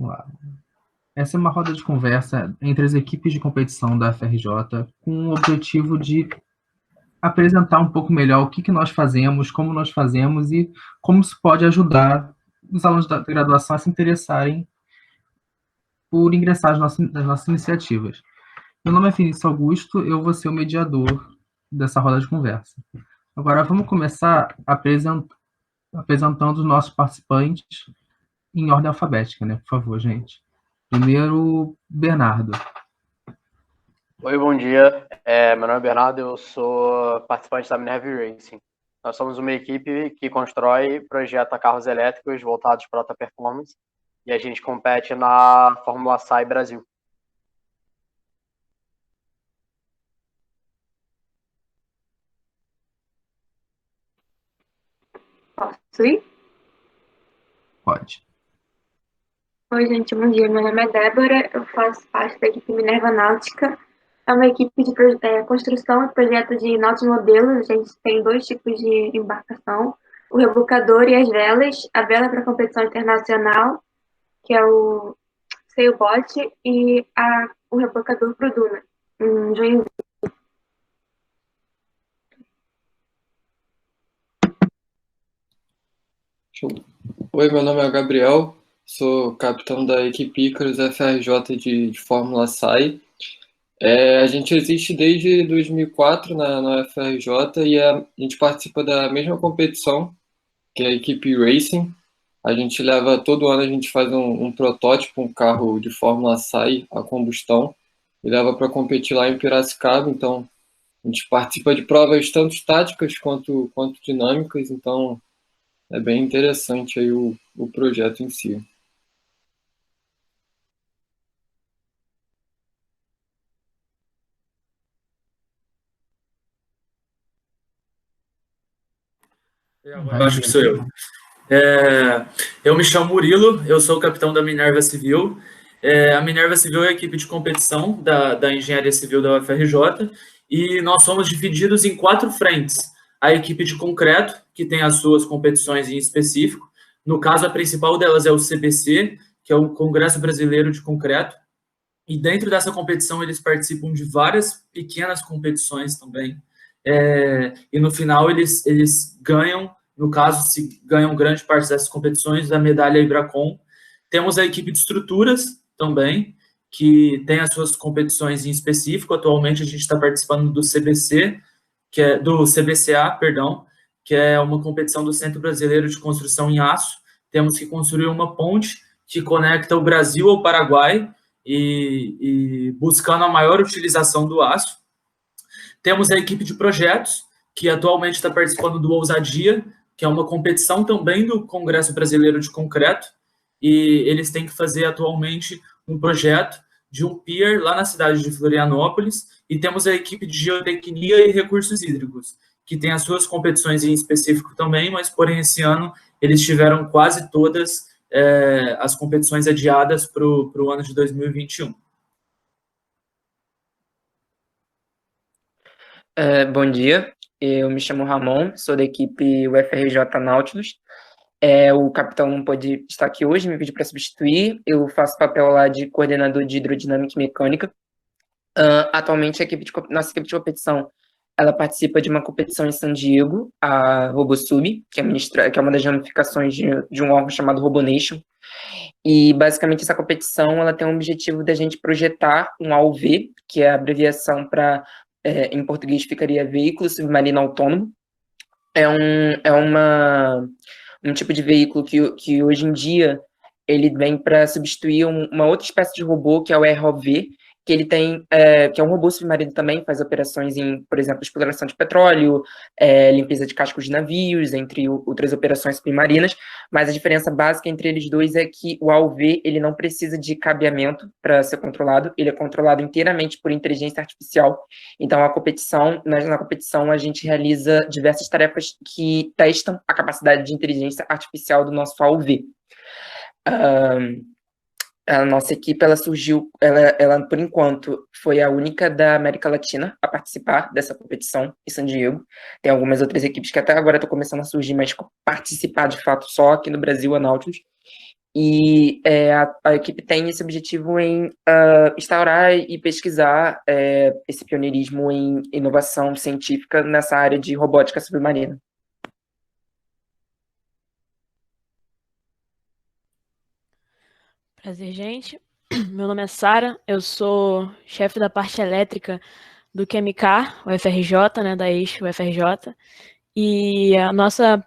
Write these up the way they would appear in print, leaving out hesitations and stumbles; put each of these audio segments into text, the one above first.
Vamos lá. Essa é uma roda de conversa entre as equipes de competição da FRJ com o objetivo de apresentar um pouco melhor o que nós fazemos, como nós fazemos e como isso pode ajudar os alunos da graduação a se interessarem por ingressar nas nossas iniciativas. Meu nome é Vinícius Augusto, eu vou ser o mediador dessa roda de conversa. Agora vamos começar apresentando os nossos participantes em ordem alfabética, né? Por favor, gente. Primeiro, Bernardo. Oi, bom dia. Meu nome é Bernardo, eu sou participante da Minerva Racing. Nós somos uma equipe que constrói e projeta carros elétricos voltados para alta performance e a gente compete na Fórmula SAI Brasil. Posso ir? Pode. Oi, gente, bom dia. Meu nome é Débora, eu faço parte da equipe Minerva Náutica. É uma equipe de construção e projeto de náuticos modelos. A gente tem dois tipos de embarcação, o rebocador e as velas. A vela para competição internacional, que é o sailboat, e o rebocador para o Duna, em Joinville. Oi, meu nome é Gabriel, sou capitão da equipe Icarus FRJ de Fórmula SAI. A gente existe desde 2004 na FRJ e a gente participa da mesma competição, que é a equipe Racing. A gente leva, todo ano a gente faz um protótipo, um carro de Fórmula SAI a combustão, e leva para competir lá em Piracicaba. Então, a gente participa de provas tanto estáticas quanto dinâmicas, então é bem interessante aí o projeto em si. Agora eu acho que sou eu. Eu me chamo Murilo, eu sou o capitão da Minerva Civil. A Minerva Civil é a equipe de competição da Engenharia Civil da UFRJ e nós somos divididos em 4 frentes. A equipe de concreto, que tem as suas competições em específico. No caso, a principal delas é o CBC, que é o Congresso Brasileiro de Concreto. E dentro dessa competição, eles participam de várias pequenas competições também. E no final, eles ganham, no caso, se ganham grande parte dessas competições, da medalha Ibracon. Temos a equipe de estruturas também, que tem as suas competições em específico. Atualmente, a gente está participando do CBC, do CBCA, perdão, que é uma competição do Centro Brasileiro de Construção em Aço. Temos que construir uma ponte que conecta o Brasil ao Paraguai, e buscando a maior utilização do aço. Temos a equipe de projetos, que atualmente está participando do Ousadia, que é uma competição também do Congresso Brasileiro de Concreto, e eles têm que fazer atualmente um projeto de um pier lá na cidade de Florianópolis, e temos a equipe de geotecnia e recursos hídricos, que tem as suas competições em específico também, mas, porém, esse ano eles tiveram quase todas as competições adiadas para o ano de 2021. Bom dia, eu me chamo Ramon, sou da equipe UFRJ Nautilus. O capitão não pôde estar aqui hoje, me pediu para substituir. Eu faço papel lá de coordenador de hidrodinâmica e mecânica. Atualmente, nossa equipe de competição, ela participa de uma competição em San Diego, a RoboSub, que é uma das ramificações de um órgão chamado RoboNation. E, basicamente, essa competição ela tem o objetivo da gente projetar um AUV, que é a abreviação para, em português, ficaria Veículo Submarino Autônomo. É um tipo de veículo que hoje em dia ele vem para substituir uma outra espécie de robô, que é o ROV, que ele tem, que é um robô submarino também, faz operações em, por exemplo, exploração de petróleo, limpeza de cascos de navios, entre outras operações submarinas, mas a diferença básica entre eles dois é que o AUV, ele não precisa de cabeamento para ser controlado, ele é controlado inteiramente por inteligência artificial. Então, na competição, a gente realiza diversas tarefas que testam a capacidade de inteligência artificial do nosso AUV. A nossa equipe, ela surgiu, ela, por enquanto, foi a única da América Latina a participar dessa competição em San Diego. Tem algumas outras equipes que até agora estão começando a surgir, mas participar, de fato, só aqui no Brasil, a Nautilus. E a equipe tem esse objetivo em instaurar e pesquisar esse pioneirismo em inovação científica nessa área de robótica submarina. Prazer, gente. Meu nome é Sara, eu sou chefe da parte elétrica do QMK, o FRJ, né, da Eixo UFRJ. E a nossa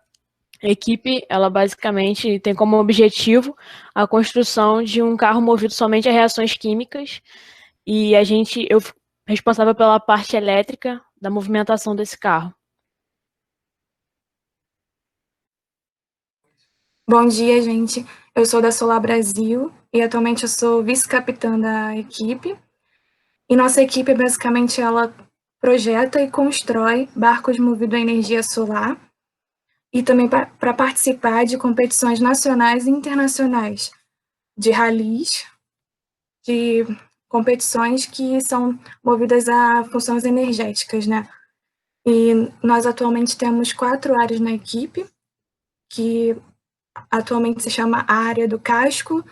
equipe, ela basicamente tem como objetivo a construção de um carro movido somente a reações químicas. E eu fico responsável pela parte elétrica da movimentação desse carro. Bom dia, gente. Eu sou da Solar Brasil e atualmente eu sou vice-capitã da equipe. E nossa equipe, basicamente, ela projeta e constrói barcos movidos a energia solar e também para participar de competições nacionais e internacionais, de ralis, de competições que são movidas a funções energéticas, né? E nós atualmente temos 4 áreas na equipe, que atualmente se chama a área do casco,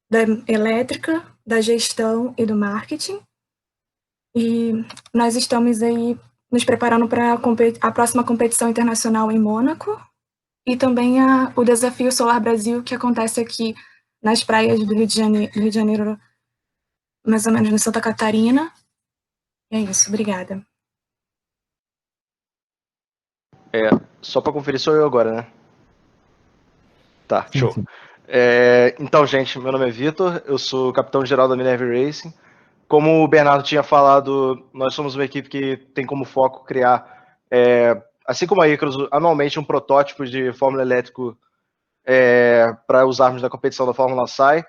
da elétrica, da gestão e do marketing. E nós estamos aí nos preparando para a próxima competição internacional em Mônaco e também o Desafio Solar Brasil, que acontece aqui nas praias do Rio de Janeiro, mais ou menos em Santa Catarina. E é isso, obrigada. Só para conferir, sou eu agora, né? Tá, show. Sim. Então, gente, meu nome é Vitor, eu sou capitão-geral da Minerva Racing. Como o Bernardo tinha falado, nós somos uma equipe que tem como foco criar, assim como a Icarus, anualmente um protótipo de Fórmula elétrico para usarmos na competição da Fórmula SAI.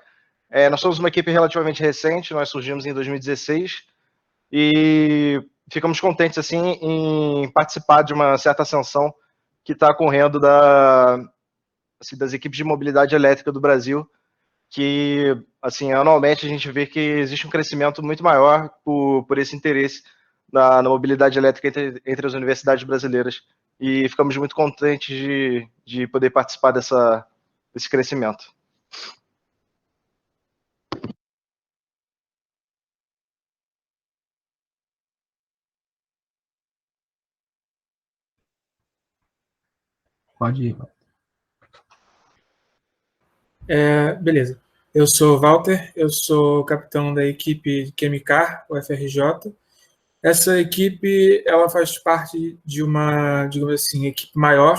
Nós somos uma equipe relativamente recente, nós surgimos em 2016 e ficamos contentes assim em participar de uma certa ascensão que está ocorrendo das equipes de mobilidade elétrica do Brasil, que assim anualmente a gente vê que existe um crescimento muito maior por esse interesse na mobilidade elétrica entre as universidades brasileiras, e ficamos muito contentes de poder participar desse crescimento. Pode ir. Beleza. Eu sou Walter, eu sou capitão da equipe de QMK, o FRJ. Essa equipe, ela faz parte de uma, digamos assim, equipe maior,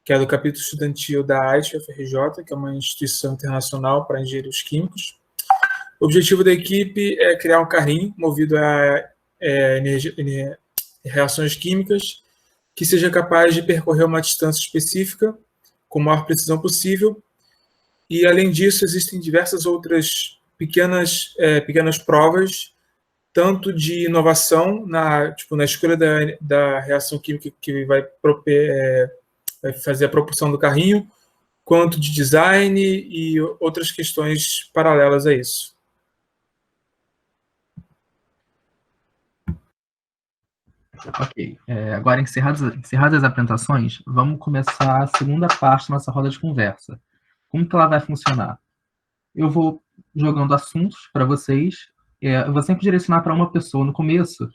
que é do capítulo estudantil da AISH UFRJ, que é uma instituição internacional para engenheiros químicos. O objetivo da equipe é criar um carrinho movido a reações químicas que seja capaz de percorrer uma distância específica com a maior precisão possível. E, além disso, existem diversas outras pequenas provas, tanto de inovação na escolha da reação química que vai fazer a propulsão do carrinho, quanto de design e outras questões paralelas a isso. Ok. Agora, encerradas as apresentações, vamos começar a segunda parte da nossa roda de conversa. Como que ela vai funcionar? Eu vou jogando assuntos para vocês, eu vou sempre direcionar para uma pessoa no começo,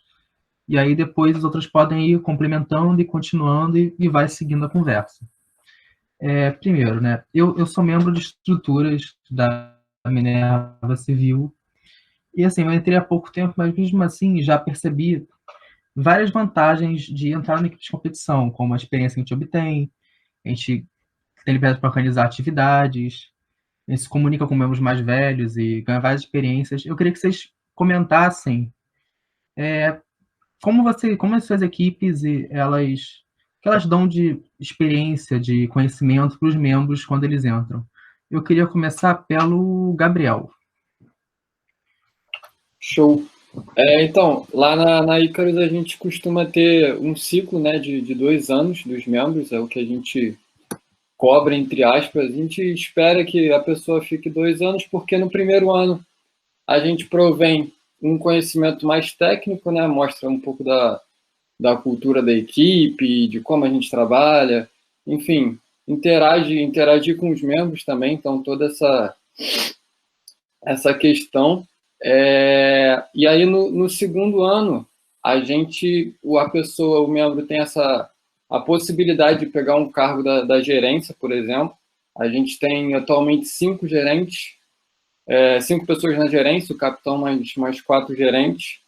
e aí depois os outros podem ir complementando e continuando e vai seguindo a conversa. Primeiro, né, eu sou membro de estruturas da Minerva Civil, e assim, eu entrei há pouco tempo, mas mesmo assim já percebi várias vantagens de entrar na equipe de competição, como a experiência que a gente obtém, a gente tem liberdade para organizar atividades, a gente se comunica com membros mais velhos e ganha várias experiências. Eu queria que vocês comentassem como as suas equipes que elas dão de experiência, de conhecimento para os membros quando eles entram. Eu queria começar pelo Gabriel. Show. Então, lá na Icarus a gente costuma ter um ciclo, né, de 2 anos dos membros, é o que a gente cobra, entre aspas. A gente espera que a pessoa fique 2 anos, porque no primeiro ano a gente provém um conhecimento mais técnico, né, mostra um pouco da cultura da equipe, de como a gente trabalha, enfim, interagir com os membros também, então toda essa questão. E aí, no segundo ano, a pessoa, o membro tem a possibilidade de pegar um cargo da gerência, por exemplo. A gente tem atualmente 5 gerentes, 5 pessoas na gerência, o capitão mais 4 gerentes.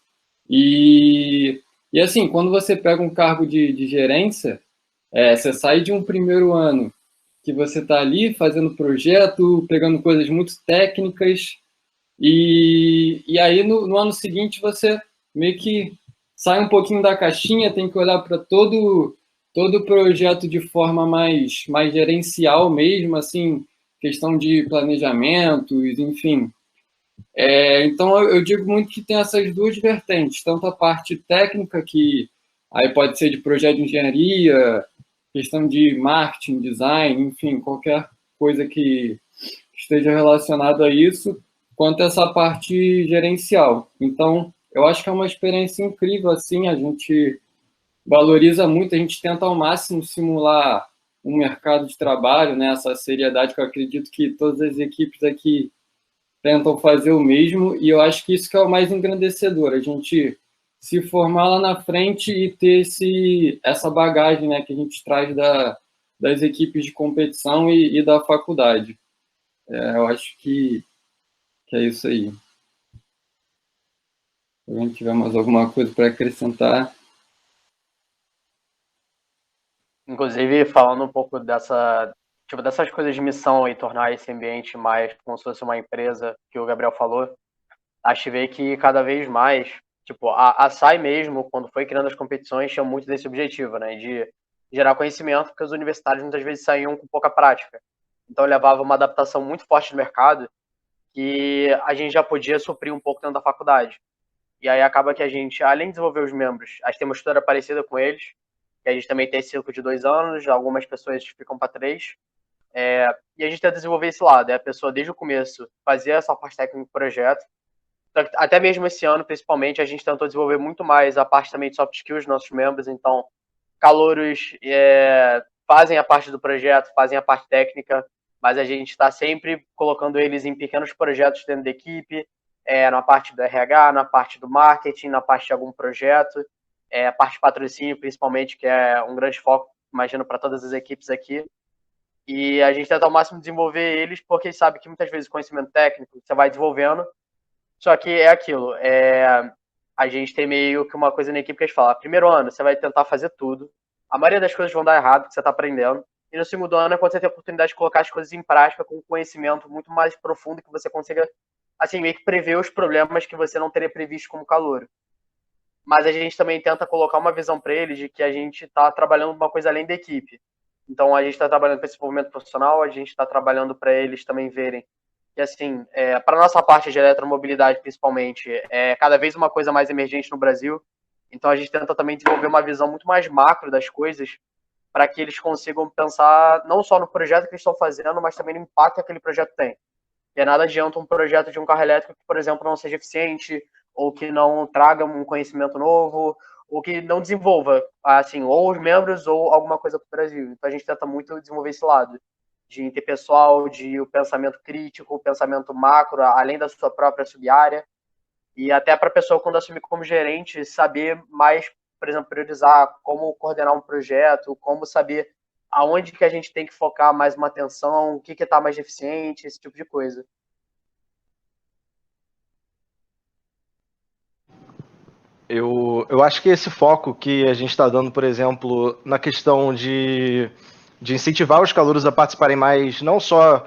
E assim, quando você pega um cargo de gerência, você sai de um primeiro ano que você está ali fazendo projeto, pegando coisas muito técnicas, e aí no ano seguinte você meio que sai um pouquinho da caixinha, tem que olhar para todo o projeto de forma mais gerencial mesmo, assim, questão de planejamentos, enfim. Então, eu digo muito que tem essas duas vertentes, tanto a parte técnica, que aí pode ser de projeto de engenharia, questão de marketing, design, enfim, qualquer coisa que esteja relacionada a isso, quanto essa parte gerencial. Então, eu acho que é uma experiência incrível, assim, a gente valoriza muito, a gente tenta ao máximo simular um mercado de trabalho, né, essa seriedade que eu acredito que todas as equipes aqui tentam fazer o mesmo, e eu acho que isso que é o mais engrandecedor, a gente se formar lá na frente e ter essa bagagem, né, que a gente traz das equipes de competição e da faculdade. Eu acho que é isso aí. Se alguém tiver mais alguma coisa para acrescentar. Inclusive, falando um pouco dessas coisas de missão e tornar esse ambiente mais como se fosse uma empresa, que o Gabriel falou, a gente vê que cada vez mais, tipo, a SAI mesmo, quando foi criando as competições, tinha muito desse objetivo, né, de gerar conhecimento, porque os universitários muitas vezes saíam com pouca prática. Então, levava uma adaptação muito forte no mercado, que a gente já podia suprir um pouco dentro da faculdade. E aí acaba que a gente, além de desenvolver os membros, a gente tem uma estrutura parecida com eles, que a gente também tem esse ciclo de 2 anos, algumas pessoas ficam para 3, e a gente tenta desenvolver esse lado, a pessoa desde o começo fazer essa parte técnica do projeto. Até mesmo esse ano, principalmente, a gente tentou desenvolver muito mais a parte também de soft skills dos nossos membros, então calouros fazem a parte do projeto, fazem a parte técnica, mas a gente está sempre colocando eles em pequenos projetos dentro da equipe, na parte do RH, na parte do marketing, na parte de algum projeto, a parte de patrocínio, principalmente, que é um grande foco, imagino, para todas as equipes aqui. E a gente tenta ao máximo desenvolver eles, porque sabe que muitas vezes o conhecimento técnico você vai desenvolvendo, só que é aquilo, a gente tem meio que uma coisa na equipe que a gente fala, primeiro ano você vai tentar fazer tudo, a maioria das coisas vão dar errado, que você está aprendendo, e no segundo ano é quando você tem a oportunidade de colocar as coisas em prática com um conhecimento muito mais profundo, que você consiga, assim, meio que prever os problemas que você não teria previsto como calouro. Mas a gente também tenta colocar uma visão para eles de que a gente está trabalhando uma coisa além da equipe. Então, a gente está trabalhando para esse desenvolvimento profissional, a gente está trabalhando para eles também verem que, assim, para a nossa parte de eletromobilidade, principalmente, é cada vez uma coisa mais emergente no Brasil. Então, a gente tenta também desenvolver uma visão muito mais macro das coisas para que eles consigam pensar não só no projeto que eles estão fazendo, mas também no impacto que aquele projeto tem. E nada adianta um projeto de um carro elétrico que, por exemplo, não seja eficiente, ou que não traga um conhecimento novo, ou que não desenvolva, assim, ou os membros ou alguma coisa para o Brasil. Então a gente tenta muito desenvolver esse lado de interpessoal, de o pensamento crítico, o pensamento macro, além da sua própria sub-área, e até para a pessoa, quando assumir como gerente, saber mais, por exemplo, priorizar como coordenar um projeto, como saber aonde que a gente tem que focar mais uma atenção, o que está mais eficiente, esse tipo de coisa. Eu acho que esse foco que a gente está dando, por exemplo, na questão de incentivar os calouros a participarem mais, não só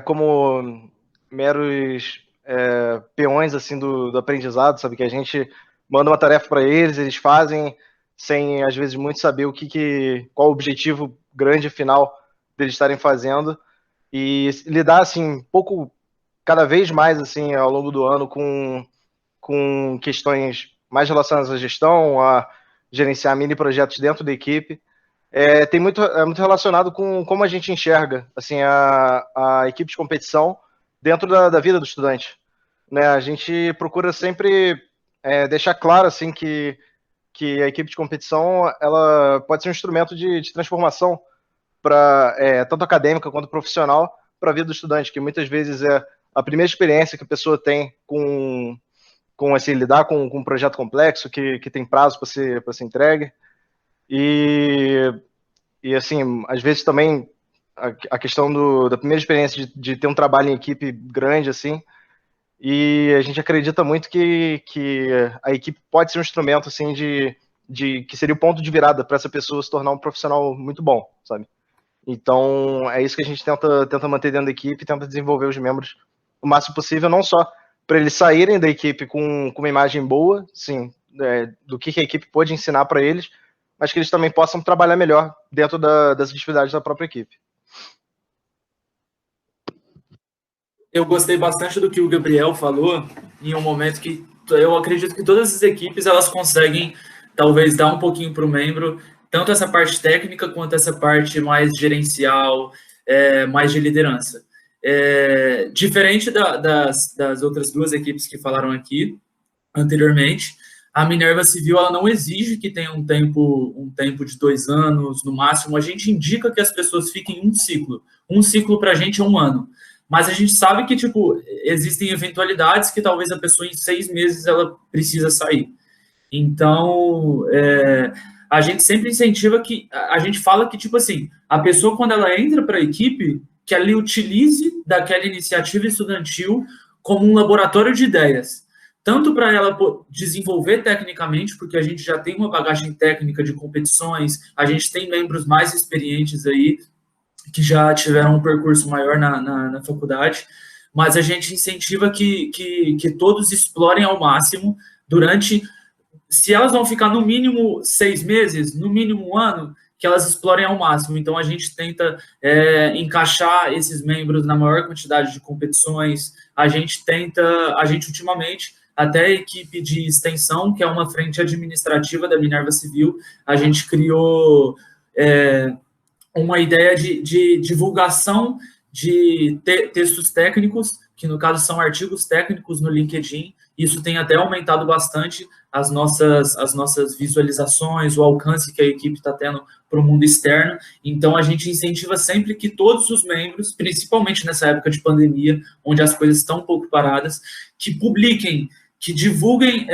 como meros peões assim do aprendizado, sabe? Que a gente manda uma tarefa para eles, eles fazem sem, às vezes, muito saber qual o objetivo grande final deles estarem fazendo, e lidar, assim, cada vez mais, assim, ao longo do ano com questões mais relacionadas à gestão, a gerenciar mini projetos dentro da equipe. É muito relacionado com como a gente enxerga, assim, a equipe de competição dentro da vida do estudante, né? A gente procura sempre deixar claro, assim, que a equipe de competição ela pode ser um instrumento de transformação tanto acadêmica quanto profissional a vida do estudante, que muitas vezes é a primeira experiência que a pessoa tem com assim, lidar com um projeto complexo, que tem prazo para ser entregue. E assim, às vezes também a questão da primeira experiência de ter um trabalho em equipe grande, assim, e a gente acredita muito que a equipe pode ser um instrumento, assim, que seria o ponto de virada para essa pessoa se tornar um profissional muito bom, sabe? Então, é isso que a gente tenta manter dentro da equipe, tenta desenvolver os membros o máximo possível, não só para eles saírem da equipe com uma imagem boa, sim, do que a equipe pode ensinar para eles, mas que eles também possam trabalhar melhor dentro das atividades da própria equipe. Eu gostei bastante do que o Gabriel falou, em um momento que eu acredito que todas as equipes elas conseguem talvez dar um pouquinho para o membro, tanto essa parte técnica quanto essa parte mais gerencial, mais de liderança. Diferente das outras duas equipes que falaram aqui anteriormente, a Minerva Civil ela não exige que tenha um tempo de 2 anos, no máximo. A gente indica que as pessoas fiquem um ciclo. Um ciclo para a gente é 1 ano. Mas a gente sabe que, tipo, existem eventualidades que talvez a pessoa em 6 meses ela precisa sair. Então, a gente sempre incentiva que, a gente fala que, tipo assim, a pessoa quando ela entra para a equipe, que ela utilize daquela iniciativa estudantil como um laboratório de ideias. Tanto para ela desenvolver tecnicamente, porque a gente já tem uma bagagem técnica de competições, a gente tem membros mais experientes aí, que já tiveram um percurso maior na faculdade, mas a gente incentiva que todos explorem ao máximo durante, se elas vão ficar no mínimo 6 meses, no mínimo 1 ano, que elas explorem ao máximo. Então a gente tenta encaixar esses membros na maior quantidade de competições, a gente ultimamente, até a equipe de extensão, que é uma frente administrativa da Minerva Civil, a gente criou uma ideia de divulgação de textos técnicos, que no caso são artigos técnicos no LinkedIn. Isso tem até aumentado bastante as nossas visualizações, o alcance que a equipe está tendo para o mundo externo. Então, a gente incentiva sempre que todos os membros, principalmente nessa época de pandemia, onde as coisas estão um pouco paradas, que publiquem, que divulguem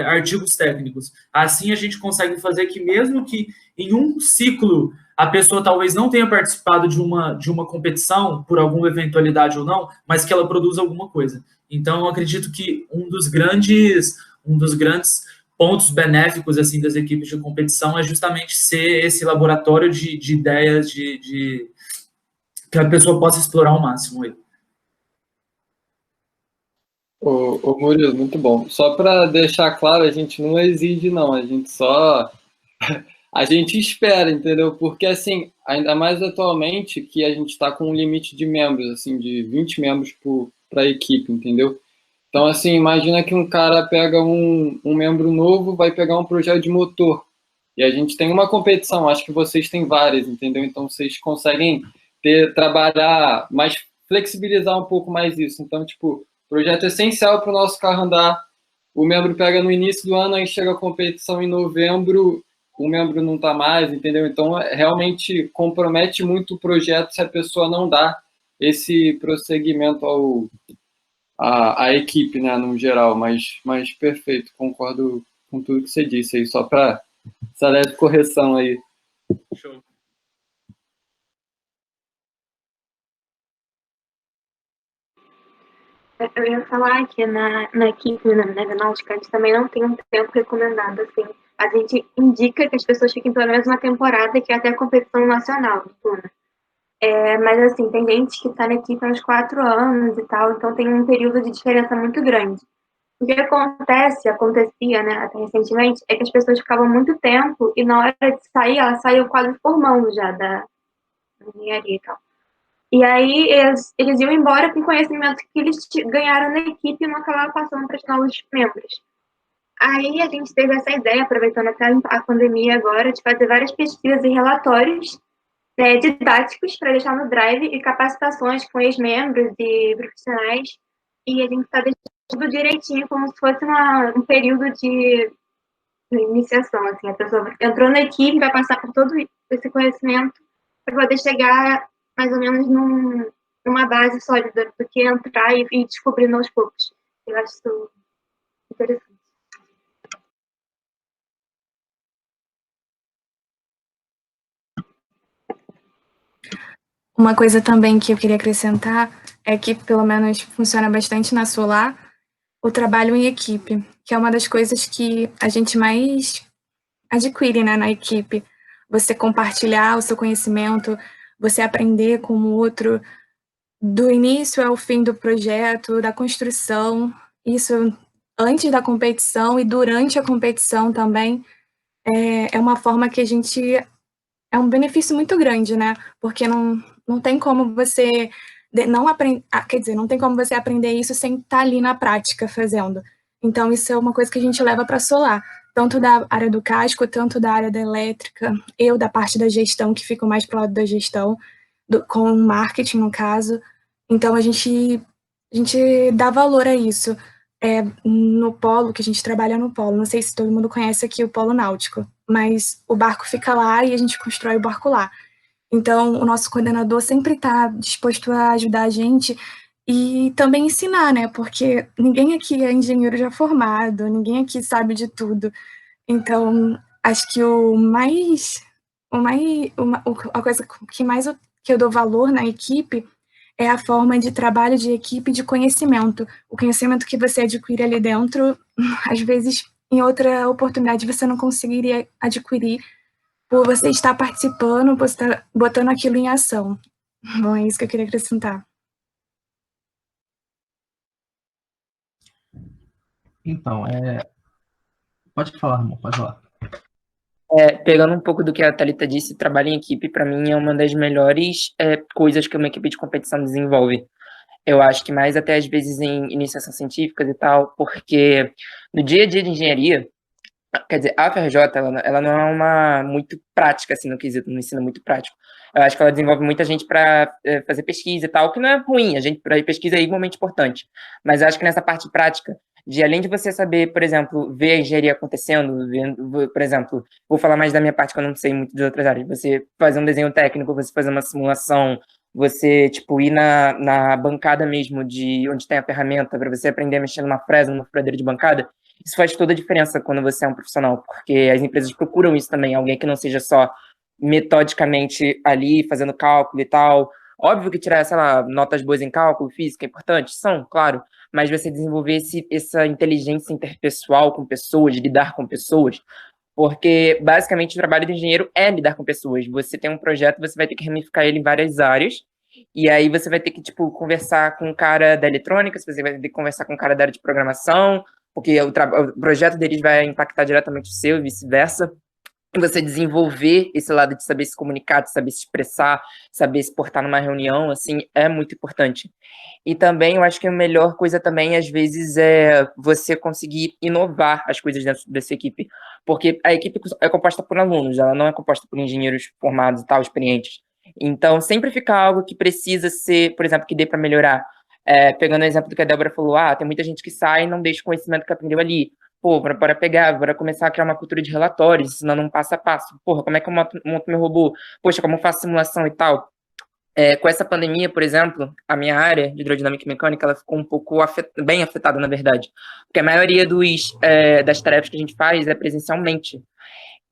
artigos técnicos. Assim, a gente consegue fazer que, mesmo que em um ciclo a pessoa talvez não tenha participado de uma competição, por alguma eventualidade ou não, mas que ela produza alguma coisa. Então, eu acredito que um dos grandes pontos benéficos assim das equipes de competição é justamente ser esse laboratório de ideias, que a pessoa possa explorar ao máximo aí. Ô Murilo, muito bom. Só para deixar claro, a gente não exige, não. A gente só... a gente espera, entendeu? Porque, assim, ainda mais atualmente que a gente está com um limite de membros, assim, de 20 membros para a equipe, entendeu? Então, assim, imagina que um cara pega um membro novo, vai pegar um projeto de motor. E a gente tem uma competição, acho que vocês têm várias, entendeu? Então, vocês conseguem trabalhar, mais flexibilizar um pouco mais isso. Então, tipo, projeto essencial para o nosso carro andar. O membro pega no início do ano, aí chega a competição em novembro, o membro não está mais, entendeu? Então, realmente compromete muito o projeto se a pessoa não dá esse prosseguimento à equipe, né, no geral. Mas perfeito, concordo com tudo que você disse aí, só para essa leve correção aí. Show. Eu ia falar que na equipe, na Aeronáutica, a gente também não tem um tempo recomendado, assim. A gente indica que as pessoas fiquem pelo menos uma temporada, que é até a competição nacional de turno. Mas, assim, tem gente que está na equipe há uns 4 anos e tal, então tem um período de diferença muito grande. O que acontecia, né, até recentemente, é que as pessoas ficavam muito tempo e na hora de sair, elas saíam quase formando já da engenharia e tal. E aí eles iam embora com conhecimento que eles ganharam na equipe e não acabavam passando para os novos membros. Aí a gente teve essa ideia, aproveitando até a pandemia agora, de fazer várias pesquisas e relatórios didáticos para deixar no Drive e capacitações com ex-membros e profissionais. E a gente está deixando tudo direitinho, como se fosse um período de iniciação. Assim, a pessoa entrou na equipe, vai passar por todo esse conhecimento para poder chegar mais ou menos uma base sólida do que entrar e descobrir aos poucos. Eu acho isso interessante. Uma coisa também que eu queria acrescentar é que, pelo menos, funciona bastante na Solar, o trabalho em equipe, que é uma das coisas que a gente mais adquire, né, na equipe. Você compartilhar o seu conhecimento, você aprender com o outro, do início ao fim do projeto, da construção, isso antes da competição e durante a competição também, é uma forma que a gente... É um benefício muito grande, né? Porque não tem como você não aprender... Quer dizer, não tem como você aprender isso sem estar ali na prática fazendo. Então, isso é uma coisa que a gente leva para a Solar, tanto da área do casco, tanto da área da elétrica, eu da parte da gestão, que fico mais pro lado da gestão, com marketing, no caso. Então, a gente dá valor a isso. No polo, que a gente trabalha no polo, não sei se todo mundo conhece aqui o polo náutico, mas o barco fica lá e a gente constrói o barco lá. Então, o nosso coordenador sempre está disposto a ajudar a gente e também ensinar, né? Porque ninguém aqui é engenheiro já formado, ninguém aqui sabe de tudo. Então, acho que a coisa que eu dou valor na equipe é a forma de trabalho de equipe, de conhecimento. O conhecimento que você adquire ali dentro, às vezes, em outra oportunidade, você não conseguiria adquirir por você estar participando, por você estar botando aquilo em ação. Bom, é isso que eu queria acrescentar. Então, pode falar, amor, pode falar. Pegando um pouco do que a Thalita disse, trabalho em equipe, para mim, é uma das melhores coisas que uma equipe de competição desenvolve. Eu acho que mais até, às vezes, em iniciação científicas e tal, porque no dia a dia de engenharia, quer dizer, a FRJ, ela não é uma muito prática, assim, no quesito, no ensino muito prático. Eu acho que ela desenvolve muita gente para fazer pesquisa e tal, que não é ruim, a pesquisa é igualmente importante. Mas eu acho que nessa parte prática, além de você saber, por exemplo, ver a engenharia acontecendo, por exemplo, vou falar mais da minha parte, que eu não sei muito das outras áreas, você fazer um desenho técnico, você fazer uma simulação, você, tipo, ir na bancada mesmo, de onde tem a ferramenta, para você aprender a mexer numa fresa, numa furadeira de bancada, isso faz toda a diferença quando você é um profissional, porque as empresas procuram isso também, alguém que não seja só metodicamente ali, fazendo cálculo e tal. Óbvio que tirar, sei lá, notas boas em cálculo, física é importante, são, claro, mas você desenvolver essa inteligência interpessoal com pessoas, lidar com pessoas, porque basicamente o trabalho do engenheiro é lidar com pessoas. Você tem um projeto, você vai ter que ramificar ele em várias áreas, e aí você vai ter que, tipo, conversar com o cara da eletrônica, você vai ter que conversar com o cara da área de programação, porque o projeto deles vai impactar diretamente o seu e vice-versa. E você desenvolver esse lado de saber se comunicar, de saber se expressar, saber se portar numa reunião, assim, é muito importante. E também, eu acho que a melhor coisa também, às vezes, é você conseguir inovar as coisas dentro dessa equipe. Porque a equipe é composta por alunos, ela não é composta por engenheiros formados e tal, experientes. Então, sempre fica algo que precisa ser, por exemplo, que dê para melhorar. Pegando o exemplo do que a Débora falou, tem muita gente que sai e não deixa o conhecimento que aprendeu ali. Pô, bora pegar, bora começar a criar uma cultura de relatórios, ensinando um passo a passo. Porra, como é que eu monto meu robô? Poxa, como eu faço simulação e tal? Com essa pandemia, por exemplo, a minha área de hidrodinâmica e mecânica, ela ficou um pouco bem afetada, na verdade. Porque a maioria das tarefas que a gente faz é presencialmente.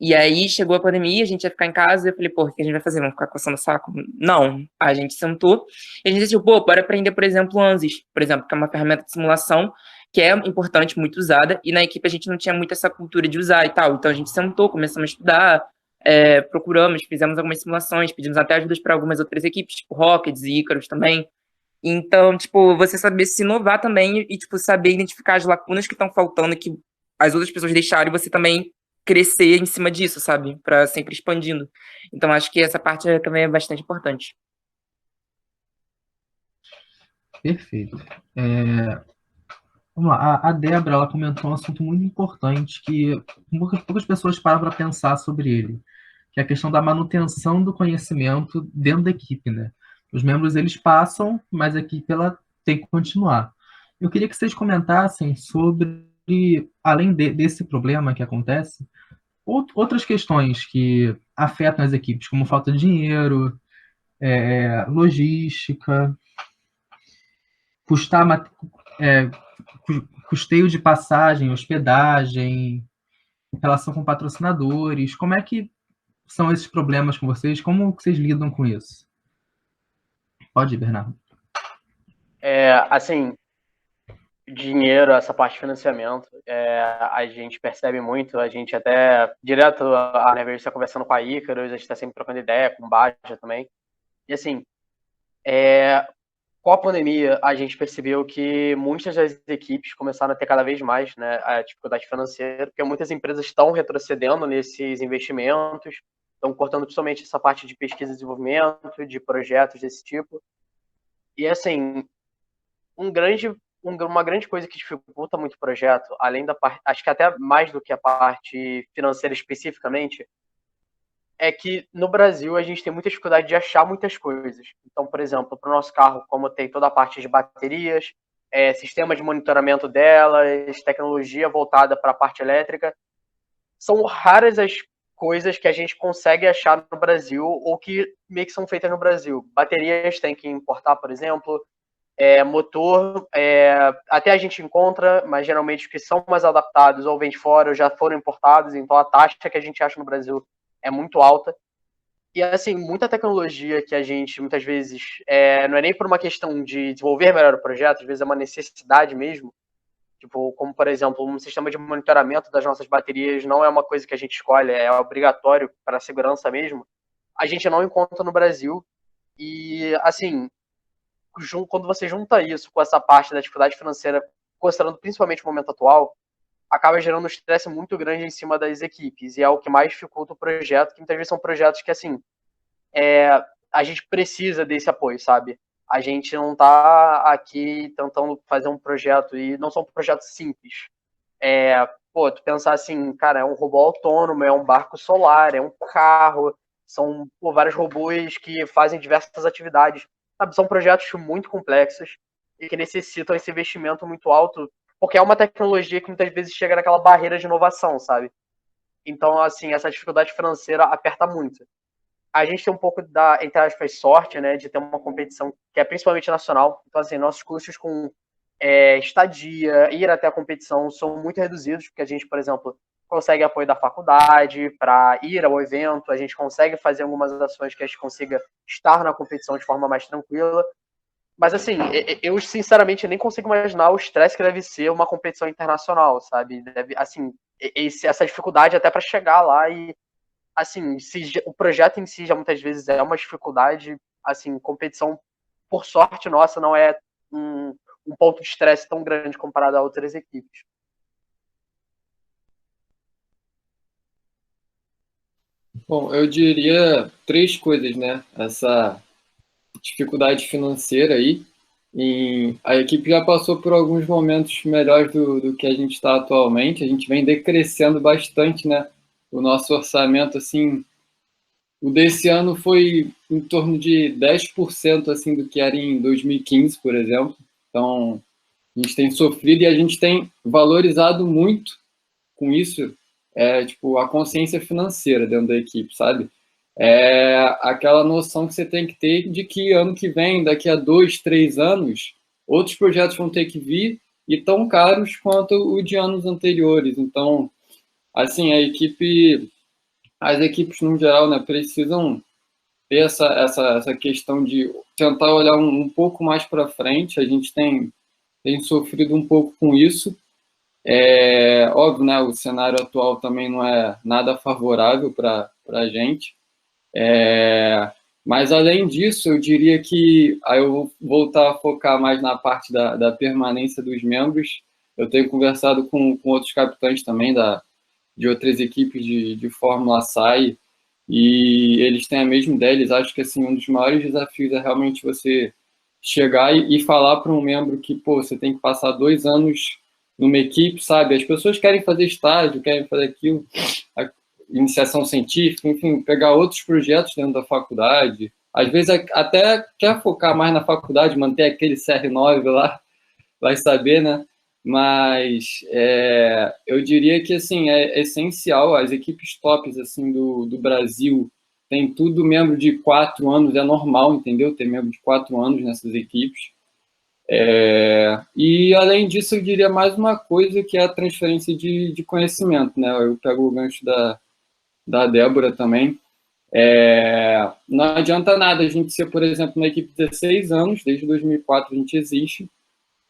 E aí chegou a pandemia, a gente ia ficar em casa, e eu falei, pô, o que a gente vai fazer? Vamos ficar coçando o saco? Não. A gente sentou e a gente decidiu, pô, bora aprender, por exemplo, o ANSYS, por exemplo, que é uma ferramenta de simulação que é importante, muito usada, e na equipe a gente não tinha muito essa cultura de usar e tal. Então a gente sentou, começamos a estudar, procuramos, fizemos algumas simulações, pedimos até ajudas para algumas outras equipes, tipo Rockets e Icarus também. Então, tipo, você saber se inovar também e, tipo, saber identificar as lacunas que estão faltando, que as outras pessoas deixaram, e você também crescer em cima disso, sabe? Para sempre expandindo. Então, acho que essa parte também é bastante importante. Perfeito. Vamos lá. A Débora, ela comentou um assunto muito importante que poucas pessoas param para pensar sobre ele, que é a questão da manutenção do conhecimento dentro da equipe, né? Os membros, eles passam, mas a equipe, ela tem que continuar. Eu queria que vocês comentassem sobre, além desse problema que acontece, outras questões que afetam as equipes, como falta de dinheiro, logística, custeio de passagem, hospedagem, relação com patrocinadores. Como é que são esses problemas com vocês? Como vocês lidam com isso? Pode ir, Bernardo. Assim, dinheiro, essa parte de financiamento, a gente percebe muito, a gente até, direto, a Never está conversando com a Icarus, a gente está sempre trocando ideia, com o Baja também. E assim, com a pandemia, a gente percebeu que muitas das equipes começaram a ter cada vez mais, né, a dificuldade financeira, porque muitas empresas estão retrocedendo nesses investimentos, estão cortando principalmente essa parte de pesquisa e desenvolvimento, de projetos desse tipo. E assim, uma grande coisa que dificulta muito o projeto, além da parte, acho que até mais do que a parte financeira especificamente, é que no Brasil a gente tem muita dificuldade de achar muitas coisas. Então, por exemplo, para o nosso carro, como tem toda a parte de baterias, sistema de monitoramento delas, tecnologia voltada para a parte elétrica, são raras as coisas que a gente consegue achar no Brasil ou que meio que são feitas no Brasil. Baterias tem que importar, por exemplo, motor, até a gente encontra, mas geralmente os que são mais adaptados ou vêm de fora ou já foram importados, então a taxa que a gente acha no Brasil é muito alta. E assim, muita tecnologia que a gente, muitas vezes, não é nem por uma questão de desenvolver melhor o projeto, às vezes é uma necessidade mesmo, tipo, como por exemplo, um sistema de monitoramento das nossas baterias não é uma coisa que a gente escolhe, é obrigatório para a segurança mesmo, a gente não encontra no Brasil. E assim, quando você junta isso com essa parte da dificuldade financeira, considerando principalmente o momento atual, acaba gerando um estresse muito grande em cima das equipes, e é o que mais dificulta o projeto, que muitas vezes são projetos que, assim, a gente precisa desse apoio, sabe? A gente não tá aqui tentando fazer um projeto, e não são projetos simples. Tu pensar assim, cara, é um robô autônomo, é um barco solar, é um carro, são vários robôs que fazem diversas atividades. Sabe? São projetos muito complexos e que necessitam esse investimento muito alto, porque é uma tecnologia que muitas vezes chega naquela barreira de inovação, sabe? Então, assim, essa dificuldade financeira aperta muito. A gente tem um pouco da, entre aspas, sorte, né, de ter uma competição que é principalmente nacional. Então, assim, nossos custos com estadia, ir até a competição são muito reduzidos, porque a gente, por exemplo, consegue apoio da faculdade para ir ao evento, a gente consegue fazer algumas ações que a gente consiga estar na competição de forma mais tranquila. Mas, assim, eu sinceramente nem consigo imaginar o estresse que deve ser uma competição internacional, sabe? Deve, assim, essa dificuldade até para chegar lá e, assim, o projeto em si já muitas vezes é uma dificuldade, assim, competição, por sorte nossa, não é um ponto de estresse tão grande comparado a outras equipes. Bom, eu diria 3 coisas, né? Essa dificuldade financeira aí. E a equipe já passou por alguns momentos melhores do que a gente está atualmente. A gente vem decrescendo bastante, né? O nosso orçamento, assim, o desse ano foi em torno de 10% assim, do que era em 2015, por exemplo. Então, a gente tem sofrido e a gente tem valorizado muito com isso, tipo, a consciência financeira dentro da equipe, sabe? Aquela noção que você tem que ter de que ano que vem, daqui a 2, 3 anos, outros projetos vão ter que vir e tão caros quanto o de anos anteriores. Então, assim, as equipes no geral, né, precisam ter essa questão de tentar olhar um pouco mais para frente. A gente tem sofrido um pouco com isso. Óbvio, né, o cenário atual também não é nada favorável para a gente. Mas, além disso, eu diria que aí eu vou voltar a focar mais na parte da permanência dos membros. Eu tenho conversado com outros capitães também de outras equipes de Fórmula SAI, e eles têm a mesma ideia. Eles acham que assim, um dos maiores desafios é realmente você chegar e falar para um membro que, pô, você tem que passar 2 anos numa equipe, sabe? As pessoas querem fazer estágio, querem fazer aquilo, iniciação científica, enfim, pegar outros projetos dentro da faculdade. Às vezes até quer focar mais na faculdade, manter aquele CR9 lá, vai saber, né? Mas eu diria que assim, é essencial as equipes tops assim, do Brasil tem tudo membro de 4 anos, é normal, entendeu? Ter membro de 4 anos nessas equipes. E, além disso, eu diria mais uma coisa, que é a transferência de conhecimento, né? Eu pego o gancho da Débora também. Não adianta nada a gente ser, por exemplo, uma equipe de 16 anos, desde 2004 a gente existe,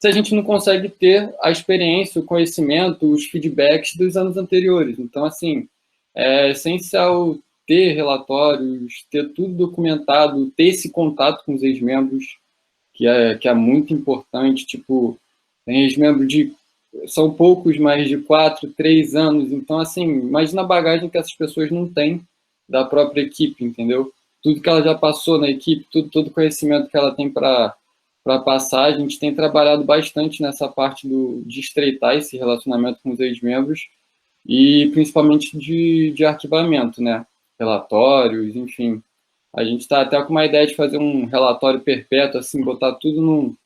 se a gente não consegue ter a experiência, o conhecimento, os feedbacks dos anos anteriores. Então, assim, é essencial ter relatórios, ter tudo documentado, ter esse contato com os ex-membros, que é muito importante. Tipo, tem ex-membros são poucos, mas de 4, 3 anos. Então, assim, imagina a bagagem que essas pessoas não têm da própria equipe, entendeu? Tudo que ela já passou na equipe, todo o conhecimento que ela tem para passar. A gente tem trabalhado bastante nessa parte de estreitar esse relacionamento com os ex-membros, e principalmente de arquivamento, né? Relatórios, enfim. A gente está até com uma ideia de fazer um relatório perpétuo, assim, botar tudo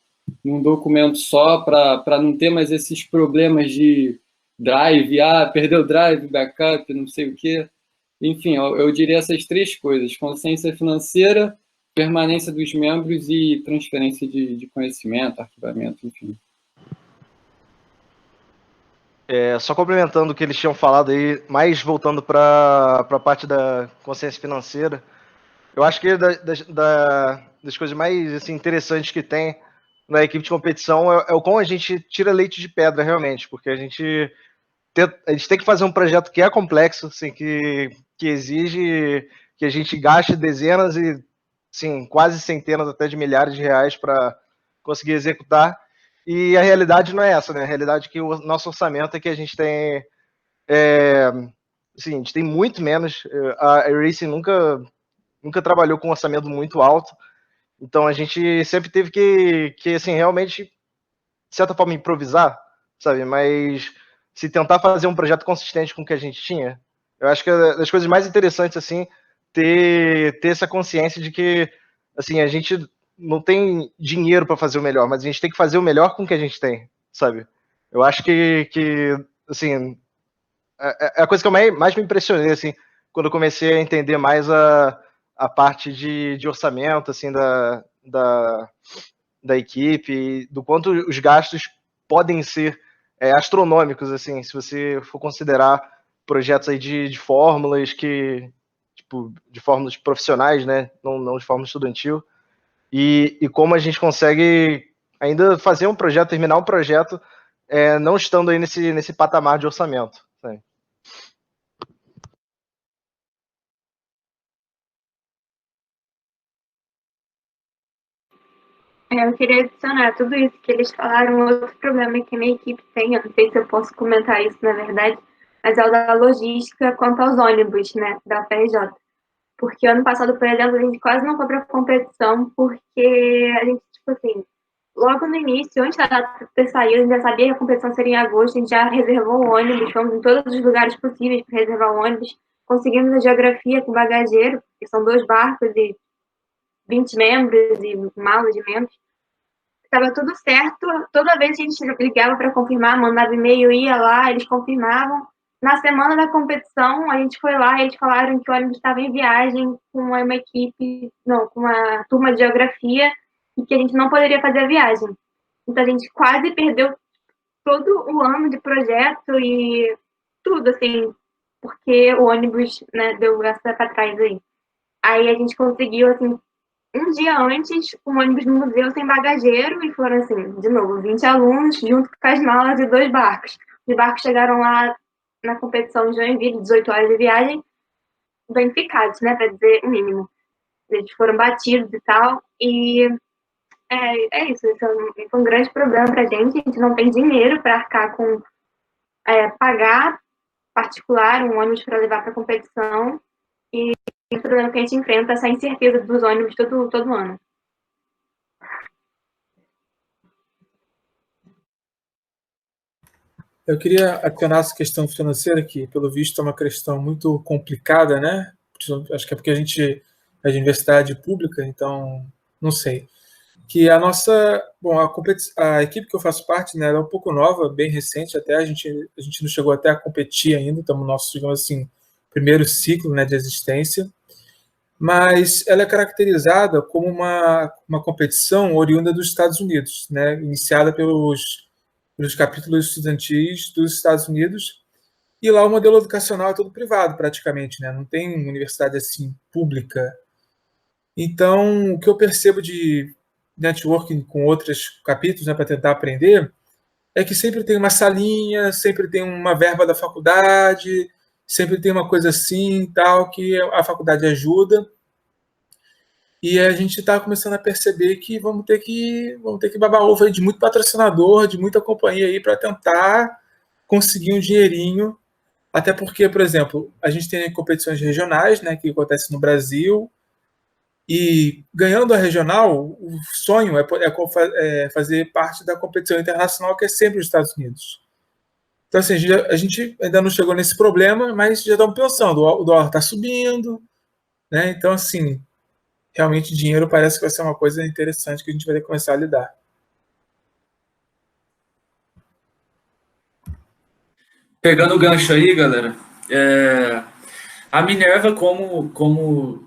num documento só, para não ter mais esses problemas de drive, perdeu o drive, backup, não sei o quê. Enfim, eu diria essas 3 coisas: consciência financeira, permanência dos membros e transferência de conhecimento, arquivamento, enfim. Só complementando o que eles tinham falado aí, mais voltando para a parte da consciência financeira, eu acho que das coisas mais assim, interessantes que tem na equipe de competição é o como a gente tira leite de pedra, realmente, porque a gente tem que fazer um projeto que é complexo, assim, que exige que a gente gaste dezenas e, sim, quase centenas até de milhares de reais para conseguir executar. E a realidade não é essa, né? A realidade é que o nosso orçamento é que a gente tem, assim, a gente tem muito menos. A Racing nunca trabalhou com um orçamento muito alto, então a gente sempre teve que assim, realmente, de certa forma, improvisar, sabe? Mas se tentar fazer um projeto consistente com o que a gente tinha, eu acho que é das coisas mais interessantes, assim, ter essa consciência de que, assim, a gente não tem dinheiro para fazer o melhor, mas a gente tem que fazer o melhor com o que a gente tem, sabe? Eu acho que assim, é a coisa que eu mais me impressionei, assim, quando eu comecei a entender mais a parte de orçamento, assim, da equipe, do quanto os gastos podem ser astronômicos, assim, se você for considerar projetos aí de fórmulas tipo, de fórmulas profissionais, né, não de fórmula estudantil, e como a gente consegue ainda fazer um projeto, terminar um projeto, não estando aí nesse patamar de orçamento, sabe? Eu queria adicionar tudo isso que eles falaram. Outro problema que a minha equipe tem, eu não sei se eu posso comentar isso na verdade, mas é o da logística quanto aos ônibus, né, da FRJ. Porque ano passado, por exemplo, a gente quase não foi para competição, porque a gente, tipo assim, logo no início, antes da data ter saído, a gente já sabia que a competição seria em agosto, a gente já reservou o ônibus, fomos em todos os lugares possíveis para reservar o ônibus, conseguimos a geografia com o bagageiro, que são 2 barcos e 20 membros e malas de membros. Estava tudo certo, toda vez que a gente ligava para confirmar, mandava e-mail, ia lá, eles confirmavam. Na semana da competição, a gente foi lá e eles falaram que o ônibus estava em viagem com uma equipe, não, com uma turma de geografia, e que a gente não poderia fazer a viagem. Então a gente quase perdeu todo o ano de projeto e tudo, assim, porque o ônibus, né, deu essa para trás aí. Aí a gente conseguiu, assim, um dia antes, um ônibus no museu sem bagageiro, e foram, assim, de novo, 20 alunos, junto com as malas e 2 barcos. Os barcos chegaram lá na competição de Joinville, 18 horas de viagem, danificados, né, para dizer o mínimo. Eles foram batidos e tal, e isso é um grande problema para a gente não tem dinheiro para arcar com pagar particular um ônibus para levar para a competição, e o problema que a gente enfrenta é essa incerteza dos ônibus todo ano. Eu queria adicionar essa questão financeira, que, pelo visto, é uma questão muito complicada, né? Acho que é porque a gente é de universidade pública, então não sei. Que a nossa, bom, a equipe que eu faço parte, né, ela é um pouco nova, bem recente até, a gente não chegou até a competir ainda, estamos no nosso, digamos assim, primeiro ciclo, né, de existência. mas ela é caracterizada como uma competição oriunda dos Estados Unidos, né? Iniciada pelos capítulos estudantis dos Estados Unidos, e lá o modelo educacional é todo privado, praticamente, né? Não tem universidade assim pública. Então, o que eu percebo de networking com outros capítulos, né, para tentar aprender, é que sempre tem uma salinha, sempre tem uma verba da faculdade, sempre tem uma coisa assim, tal, que a faculdade ajuda. E a gente está começando a perceber que vamos ter que babar ovo aí de muito patrocinador, de muita companhia aí para tentar conseguir um dinheirinho. Até porque, por exemplo, a gente tem competições regionais, né, que acontecem no Brasil, e ganhando a regional, o sonho é fazer parte da competição internacional, que é sempre os Estados Unidos. Então, assim, a gente ainda não chegou nesse problema, mas já estamos pensando, o dólar está subindo, né? Então, assim, realmente dinheiro parece que vai ser uma coisa interessante que a gente vai ter que começar a lidar. Pegando o gancho aí, galera, a Minerva, como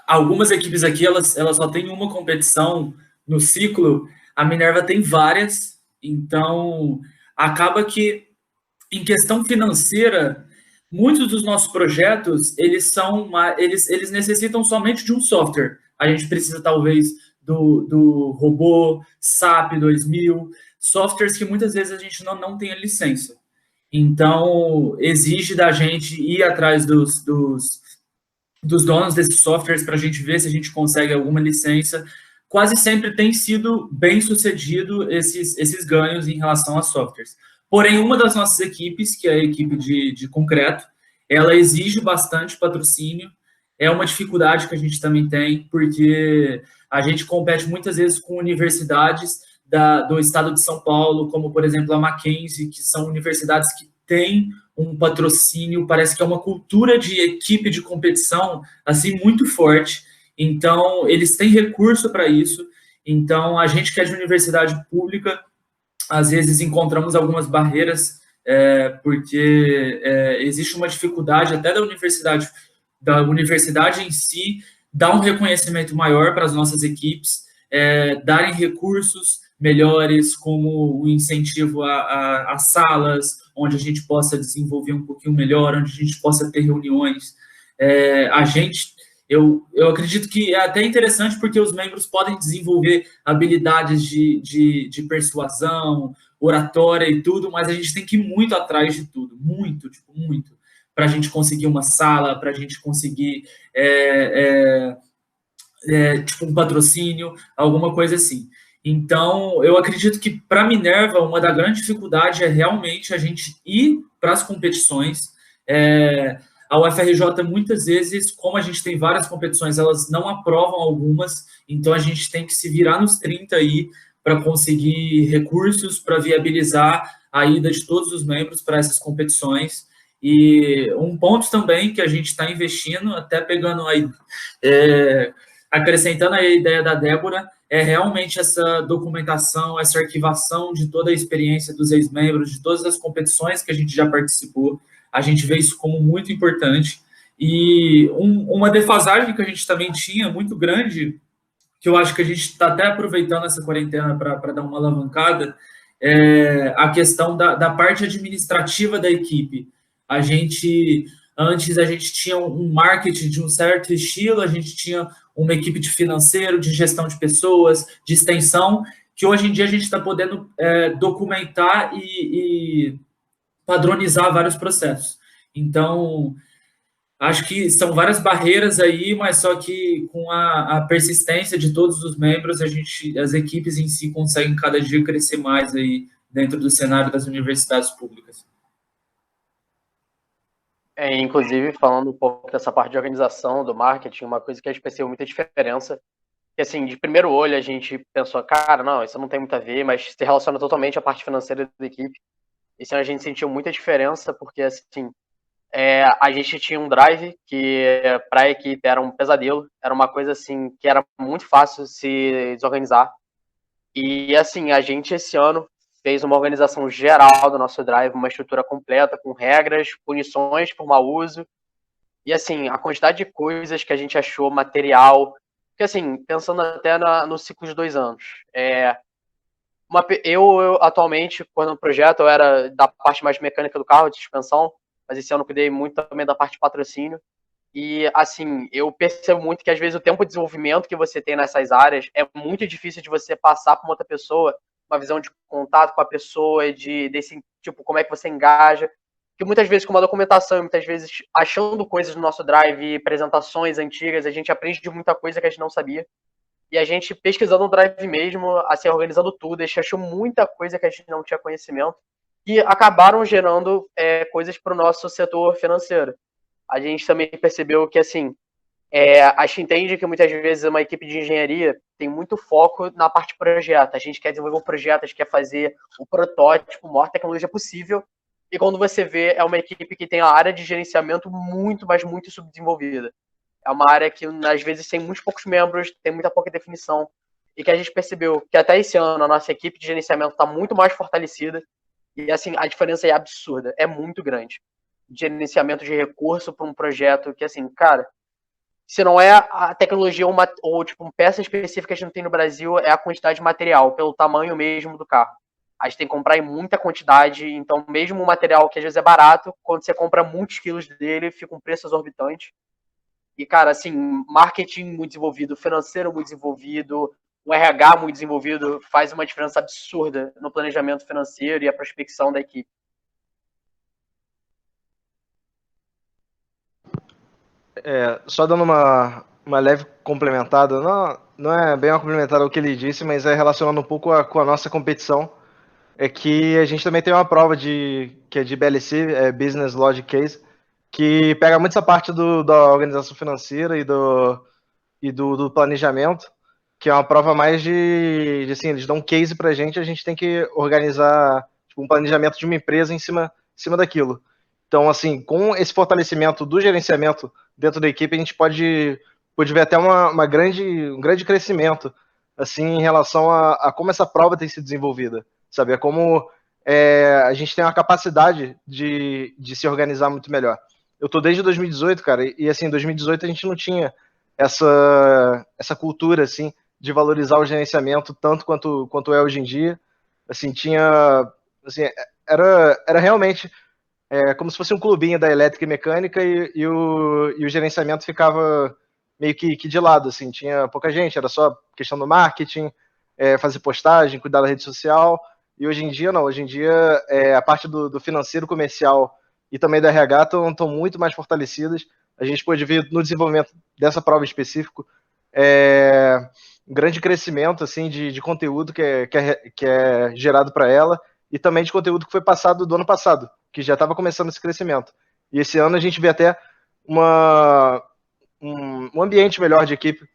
algumas equipes aqui, elas só tem uma competição no ciclo, a Minerva tem várias, então acaba que, em questão financeira, muitos dos nossos projetos, eles necessitam somente de um software. A gente precisa, talvez, do robô, SAP 2000, softwares que muitas vezes a gente não tem a licença. Então, exige da gente ir atrás dos donos desses softwares para a gente ver se a gente consegue alguma licença. Quase sempre tem sido bem sucedido esses ganhos em relação a softwares. Porém, uma das nossas equipes, que é a equipe de concreto, ela exige bastante patrocínio. É uma dificuldade que a gente também tem, porque a gente compete muitas vezes com universidades do estado de São Paulo, como, por exemplo, a Mackenzie, que são universidades que têm um patrocínio, parece que é uma cultura de equipe de competição, assim, muito forte. Então, eles têm recurso para isso. Então, a gente que é de universidade pública, às vezes encontramos algumas barreiras, porque existe uma dificuldade até da universidade em si, dar um reconhecimento maior para as nossas equipes, darem recursos melhores, como o incentivo a salas, onde a gente possa desenvolver um pouquinho melhor, onde a gente possa ter reuniões. Eu acredito que é até interessante porque os membros podem desenvolver habilidades de persuasão, oratória e tudo, mas a gente tem que ir muito atrás de tudo, muito, para a gente conseguir uma sala, para a gente conseguir um patrocínio, alguma coisa assim. Então, eu acredito que para a Minerva, uma das grandes dificuldades é realmente a gente ir para as competições. A UFRJ, muitas vezes, como a gente tem várias competições, elas não aprovam algumas, então a gente tem que se virar nos 30 aí para conseguir recursos, para viabilizar a ida de todos os membros para essas competições. E um ponto também que a gente está investindo, até pegando aí, acrescentando a ideia da Débora, é realmente essa documentação, essa arquivação de toda a experiência dos ex-membros, de todas as competições que a gente já participou. A gente vê isso como muito importante. E uma defasagem que a gente também tinha muito grande, que eu acho que a gente está até aproveitando essa quarentena para dar uma alavancada, é a questão da parte administrativa da equipe. Antes a gente tinha um marketing de um certo estilo, a gente tinha uma equipe de financeiro, de gestão de pessoas, de extensão, que hoje em dia a gente está podendo documentar e padronizar vários processos. Então, acho que são várias barreiras aí, mas só que com a persistência de todos os membros, as equipes em si conseguem cada dia crescer mais aí dentro do cenário das universidades públicas. Inclusive, falando um pouco dessa parte de organização, do marketing, uma coisa que a gente percebeu muita diferença, que assim, de primeiro olho a gente pensou, cara, não, isso não tem muito a ver, mas se relaciona totalmente à parte financeira da equipe. Isso a gente sentiu muita diferença, porque assim, a gente tinha um drive que para a equipe era um pesadelo, era uma coisa assim que era muito fácil se desorganizar. E assim, a gente esse ano fez uma organização geral do nosso drive, uma estrutura completa, com regras, punições por mau uso. E, assim, a quantidade de coisas que a gente achou, material... Porque, assim, pensando até no ciclo de 2 anos, eu atualmente, quando no projeto, eu era da parte mais mecânica do carro, de suspensão, mas esse ano eu cuidei muito também da parte de patrocínio. E, assim, eu percebo muito que, às vezes, o tempo de desenvolvimento que você tem nessas áreas é muito difícil de você passar para uma outra pessoa, uma visão de contato com a pessoa, desse tipo, como é que você engaja. Que muitas vezes, com uma documentação, muitas vezes achando coisas no nosso drive, apresentações antigas, a gente aprende de muita coisa que a gente não sabia. E a gente, pesquisando no drive mesmo, assim, organizando tudo, a gente achou muita coisa que a gente não tinha conhecimento e acabaram gerando coisas para o nosso setor financeiro. A gente também percebeu que, assim, a gente entende que muitas vezes uma equipe de engenharia tem muito foco na parte de projeto. A gente quer desenvolver um projeto, a gente quer fazer o protótipo, a maior tecnologia possível. E quando você vê, é uma equipe que tem a área de gerenciamento muito, mas muito subdesenvolvida. É uma área que, às vezes, tem muitos poucos membros, tem muita pouca definição. E que a gente percebeu que até esse ano a nossa equipe de gerenciamento está muito mais fortalecida. E, assim, a diferença é absurda, é muito grande. Gerenciamento de recurso para um projeto que, assim, cara, se não é a tecnologia ou tipo, uma peça específica que a gente não tem no Brasil, é a quantidade de material, pelo tamanho mesmo do carro. A gente tem que comprar em muita quantidade, então mesmo um material que às vezes é barato, quando você compra muitos quilos dele, fica um preço exorbitante. E, cara, assim, marketing muito desenvolvido, financeiro muito desenvolvido, o RH muito desenvolvido, faz uma diferença absurda no planejamento financeiro e a prospecção da equipe. Só dando uma leve complementada, não é bem uma complementada ao que ele disse, mas é relacionando um pouco com a nossa competição, é que a gente também tem uma prova que é de BLC, Business Logic Case, que pega muito essa parte da organização financeira e do planejamento, que é uma prova mais de assim, eles dão um case pra gente, a gente tem que organizar tipo, um planejamento de uma empresa em cima daquilo. Então, assim, com esse fortalecimento do gerenciamento dentro da equipe, a gente pode ver até um grande crescimento, assim, em relação a como essa prova tem sido desenvolvida, sabe? É como a gente tem uma capacidade de se organizar muito melhor. Eu tô desde 2018, cara, e assim, em 2018 a gente não tinha essa cultura, assim, de valorizar o gerenciamento tanto quanto é hoje em dia. Assim, assim, era realmente como se fosse um clubinho da elétrica e mecânica e o gerenciamento ficava meio que de lado, assim, tinha pouca gente, era só questão do marketing, fazer postagem, cuidar da rede social, e hoje em dia não, hoje em dia a parte do financeiro comercial e também da RH estão muito mais fortalecidas. A gente pode ver no desenvolvimento dessa prova específica um grande crescimento assim, de conteúdo que é gerado para ela e também de conteúdo que foi passado do ano passado, que já estava começando esse crescimento. E esse ano a gente vê até um ambiente melhor de equipe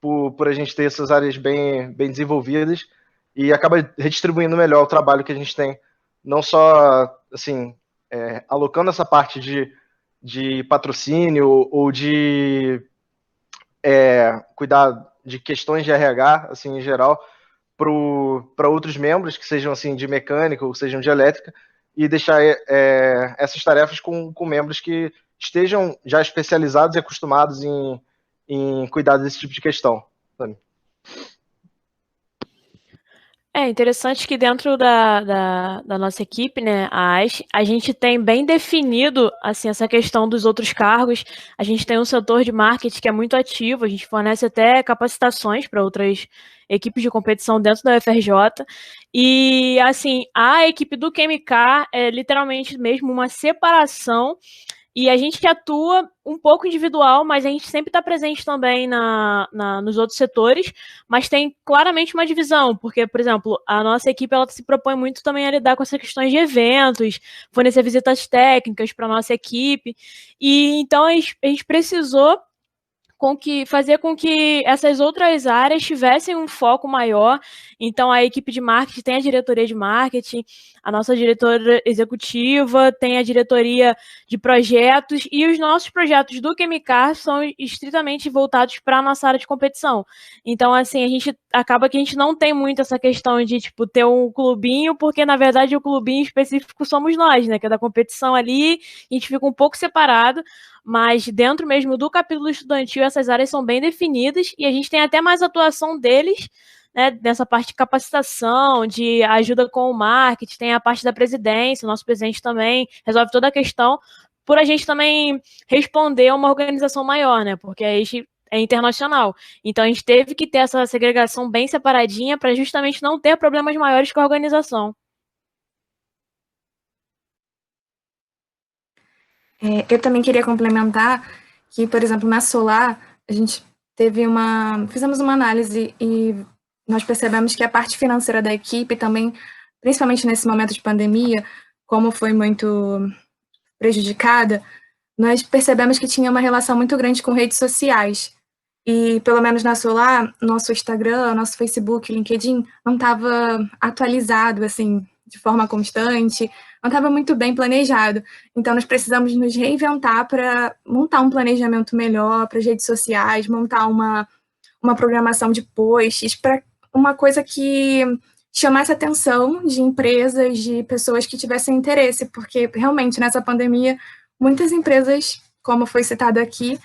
por a gente ter essas áreas bem desenvolvidas e acaba redistribuindo melhor o trabalho que a gente tem, não só assim, alocando essa parte de patrocínio ou de cuidar de questões de RH, assim, em geral, para outros membros que sejam assim de mecânica ou sejam de elétrica e deixar essas tarefas com membros que estejam já especializados e acostumados em cuidar desse tipo de questão. Sabe? É interessante que dentro da nossa equipe, né, a gente tem bem definido assim, essa questão dos outros cargos. A gente tem um setor de marketing que é muito ativo, a gente fornece até capacitações para outras equipes de competição dentro da UFRJ. E assim, a equipe do QMK é literalmente mesmo uma separação. E a gente atua um pouco individual, mas a gente sempre está presente também nos outros setores, mas tem claramente uma divisão, porque, por exemplo, a nossa equipe ela se propõe muito também a lidar com essas questões de eventos, fornecer visitas técnicas para a nossa equipe, e então a gente precisou fazer com que essas outras áreas tivessem um foco maior. Então, a equipe de marketing tem a diretoria de marketing, a nossa diretora executiva tem a diretoria de projetos, e os nossos projetos do QMK são estritamente voltados para a nossa área de competição. Então, assim, acaba que a gente não tem muito essa questão de, tipo, ter um clubinho, porque, na verdade, o clubinho específico somos nós, né, que é da competição ali, a gente fica um pouco separado, mas dentro mesmo do capítulo estudantil essas áreas são bem definidas e a gente tem até mais atuação deles, né, nessa parte de capacitação, de ajuda com o marketing, tem a parte da presidência, o nosso presidente também resolve toda a questão, por a gente também responder a uma organização maior, né, porque a gente é internacional. Então a gente teve que ter essa segregação bem separadinha para justamente não ter problemas maiores com a organização. Eu também queria complementar que, por exemplo, na Solar, a gente fizemos uma análise e nós percebemos que a parte financeira da equipe também, principalmente nesse momento de pandemia, como foi muito prejudicada, nós percebemos que tinha uma relação muito grande com redes sociais. E, pelo menos na Solar, nosso Instagram, nosso Facebook, LinkedIn, não estava atualizado, assim, de forma constante, não estava muito bem planejado. Então, nós precisamos nos reinventar para montar um planejamento melhor para as redes sociais, montar uma programação de posts, para uma coisa que chamasse a atenção de empresas, de pessoas que tivessem interesse, porque, realmente, nessa pandemia, muitas empresas, como foi citado aqui,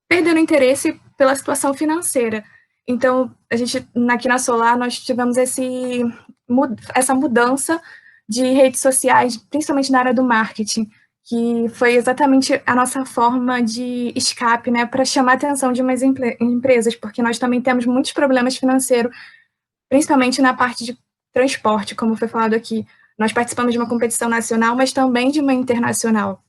perderam interesse pela situação financeira. Então, aqui na Solar, nós tivemos essa mudança de redes sociais, principalmente na área do marketing, que foi exatamente a nossa forma de escape, né, para chamar a atenção de umas empresas, porque nós também temos muitos problemas financeiros, principalmente na parte de transporte, como foi falado aqui. Nós participamos de uma competição nacional, mas também de uma internacional.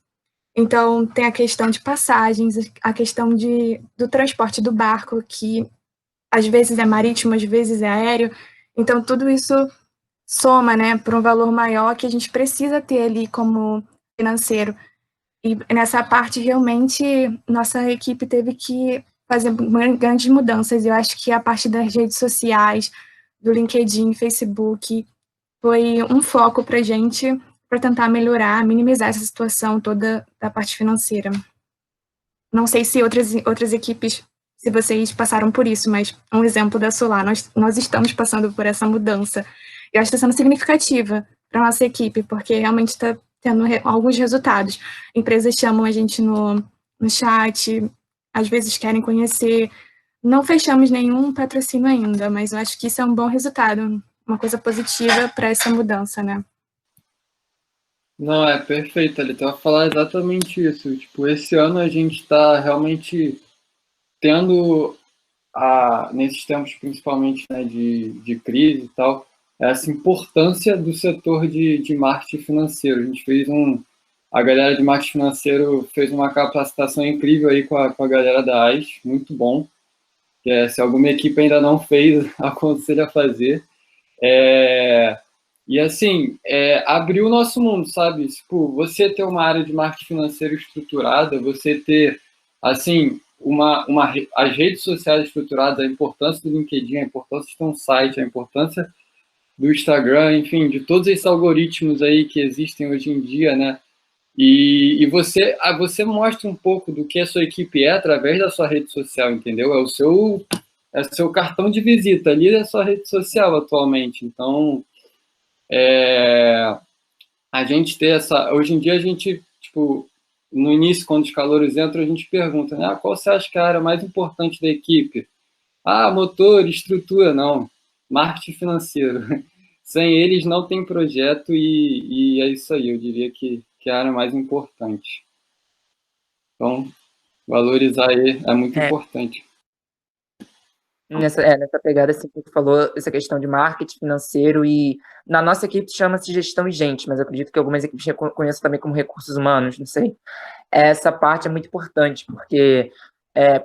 Então, tem a questão de passagens, a questão do transporte do barco, que às vezes é marítimo, às vezes é aéreo. Então, tudo isso soma, né, para um valor maior que a gente precisa ter ali como financeiro. E nessa parte, realmente, nossa equipe teve que fazer grandes mudanças. Eu acho que a parte das redes sociais, do LinkedIn, Facebook, foi um foco para a gente, para tentar melhorar, minimizar essa situação toda da parte financeira. Não sei se outras equipes, se vocês passaram por isso, mas um exemplo da Solar, nós estamos passando por essa mudança. Eu acho que está sendo significativa para a nossa equipe, porque realmente está tendo alguns resultados. Empresas chamam a gente no chat, às vezes querem conhecer. Não fechamos nenhum patrocínio ainda, mas eu acho que isso é um bom resultado, uma coisa positiva para essa mudança, né? Não, é perfeito, ele vai falar exatamente isso. Tipo, esse ano a gente está realmente tendo, nesses tempos principalmente, né, de crise e tal, essa importância do setor de marketing financeiro. A gente fez a galera de marketing financeiro fez uma capacitação incrível aí com a galera da AIS, muito bom. Se alguma equipe ainda não fez, aconselho a fazer. E assim, abriu o nosso mundo, sabe? Tipo, você ter uma área de marketing financeiro estruturada, você ter, assim, as redes sociais estruturadas, a importância do LinkedIn, a importância de ter um site, a importância do Instagram, enfim, de todos esses algoritmos aí que existem hoje em dia, né? E você mostra um pouco do que a sua equipe é através da sua rede social, entendeu? É o seu cartão de visita ali da sua rede social atualmente. Então, a gente ter hoje em dia a gente, tipo, no início, quando os calouros entram, a gente pergunta, né? Qual você acha que é a área mais importante da equipe? Motor, estrutura, não. Marketing financeiro. Sem eles não tem projeto e é isso aí, eu diria que é a área mais importante. Então, valorizar ele é muito importante. Nessa pegada, assim, que você falou, essa questão de marketing financeiro, e na nossa equipe chama-se gestão e gente, mas eu acredito que algumas equipes conheçam também como recursos humanos, não sei. Essa parte é muito importante, porque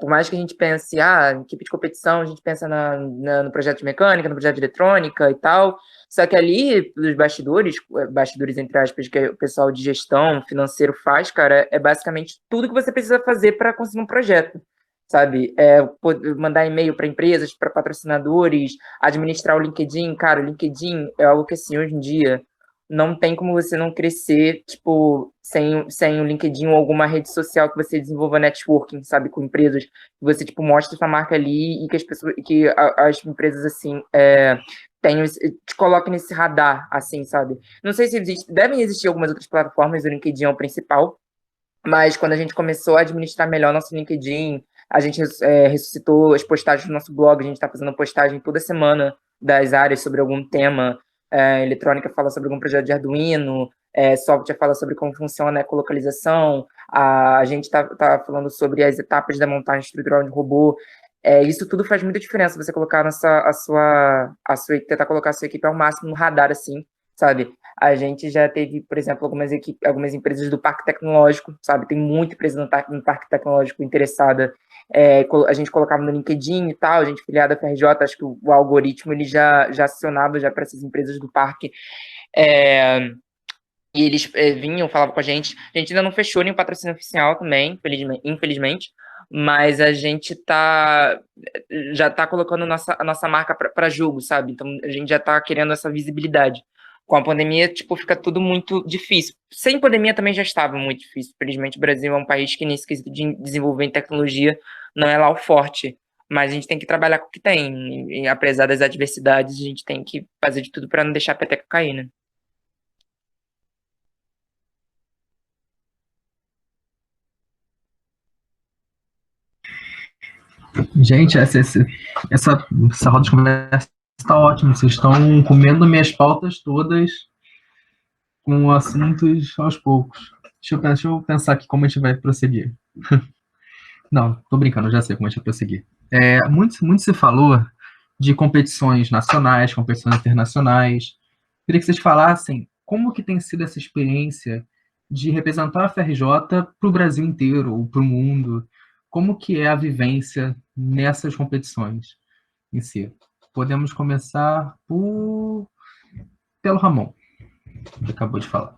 por mais que a gente pense, equipe de competição, a gente pensa no projeto de mecânica, no projeto de eletrônica e tal, só que ali, os bastidores entre aspas, que o pessoal de gestão financeiro faz, cara, é basicamente tudo que você precisa fazer para conseguir um projeto, sabe? Mandar e-mail para empresas, para patrocinadores, administrar o LinkedIn. Cara, o LinkedIn é algo que, assim, hoje em dia, não tem como você não crescer, tipo, sem o LinkedIn ou alguma rede social que você desenvolva networking, sabe, com empresas, que você, tipo, mostra sua marca ali e que as empresas, assim, te coloquem nesse radar, assim, sabe? Não sei se devem existir algumas outras plataformas, o LinkedIn é o principal, Mas quando a gente começou a administrar melhor nosso LinkedIn, a gente ressuscitou as postagens do nosso blog, a gente está fazendo postagem toda semana das áreas sobre algum tema, eletrônica fala sobre algum projeto de Arduino, software fala sobre como funciona a ecolocalização, a gente está falando sobre as etapas da montagem estrutural de robô. Isso tudo faz muita diferença, você colocar tentar colocar a sua equipe ao máximo no radar, assim, sabe? A gente já teve, por exemplo, algumas empresas do Parque Tecnológico, sabe? Tem muita empresa no Parque Tecnológico interessada. A gente colocava no LinkedIn e tal, a gente filiada à FRJ, acho que o algoritmo ele já acionava já para essas empresas do parque. E eles vinham, falavam com a gente ainda não fechou nenhum patrocínio oficial também, infelizmente, mas a gente já está colocando a nossa marca para jogo, sabe? Então a gente já está querendo essa visibilidade. Com a pandemia, tipo, fica tudo muito difícil. Sem pandemia também já estava muito difícil. Felizmente, o Brasil é um país que, nesse quesito de desenvolver em tecnologia, não é lá o forte. Mas a gente tem que trabalhar com o que tem. E, apesar das adversidades, a gente tem que fazer de tudo para não deixar a peteca cair, né? Gente, essa roda de conversa está ótima. Vocês estão comendo minhas pautas todas com assuntos aos poucos. Deixa eu pensar aqui como a gente vai prosseguir. Não, tô brincando, eu já sei como a gente vai prosseguir. Muito se falou de competições nacionais, competições internacionais. Queria que vocês falassem como que tem sido essa experiência de representar a FRJ para o Brasil inteiro, ou para o mundo. Como que é a vivência nessas competições em si? Podemos começar pelo Ramon, que acabou de falar.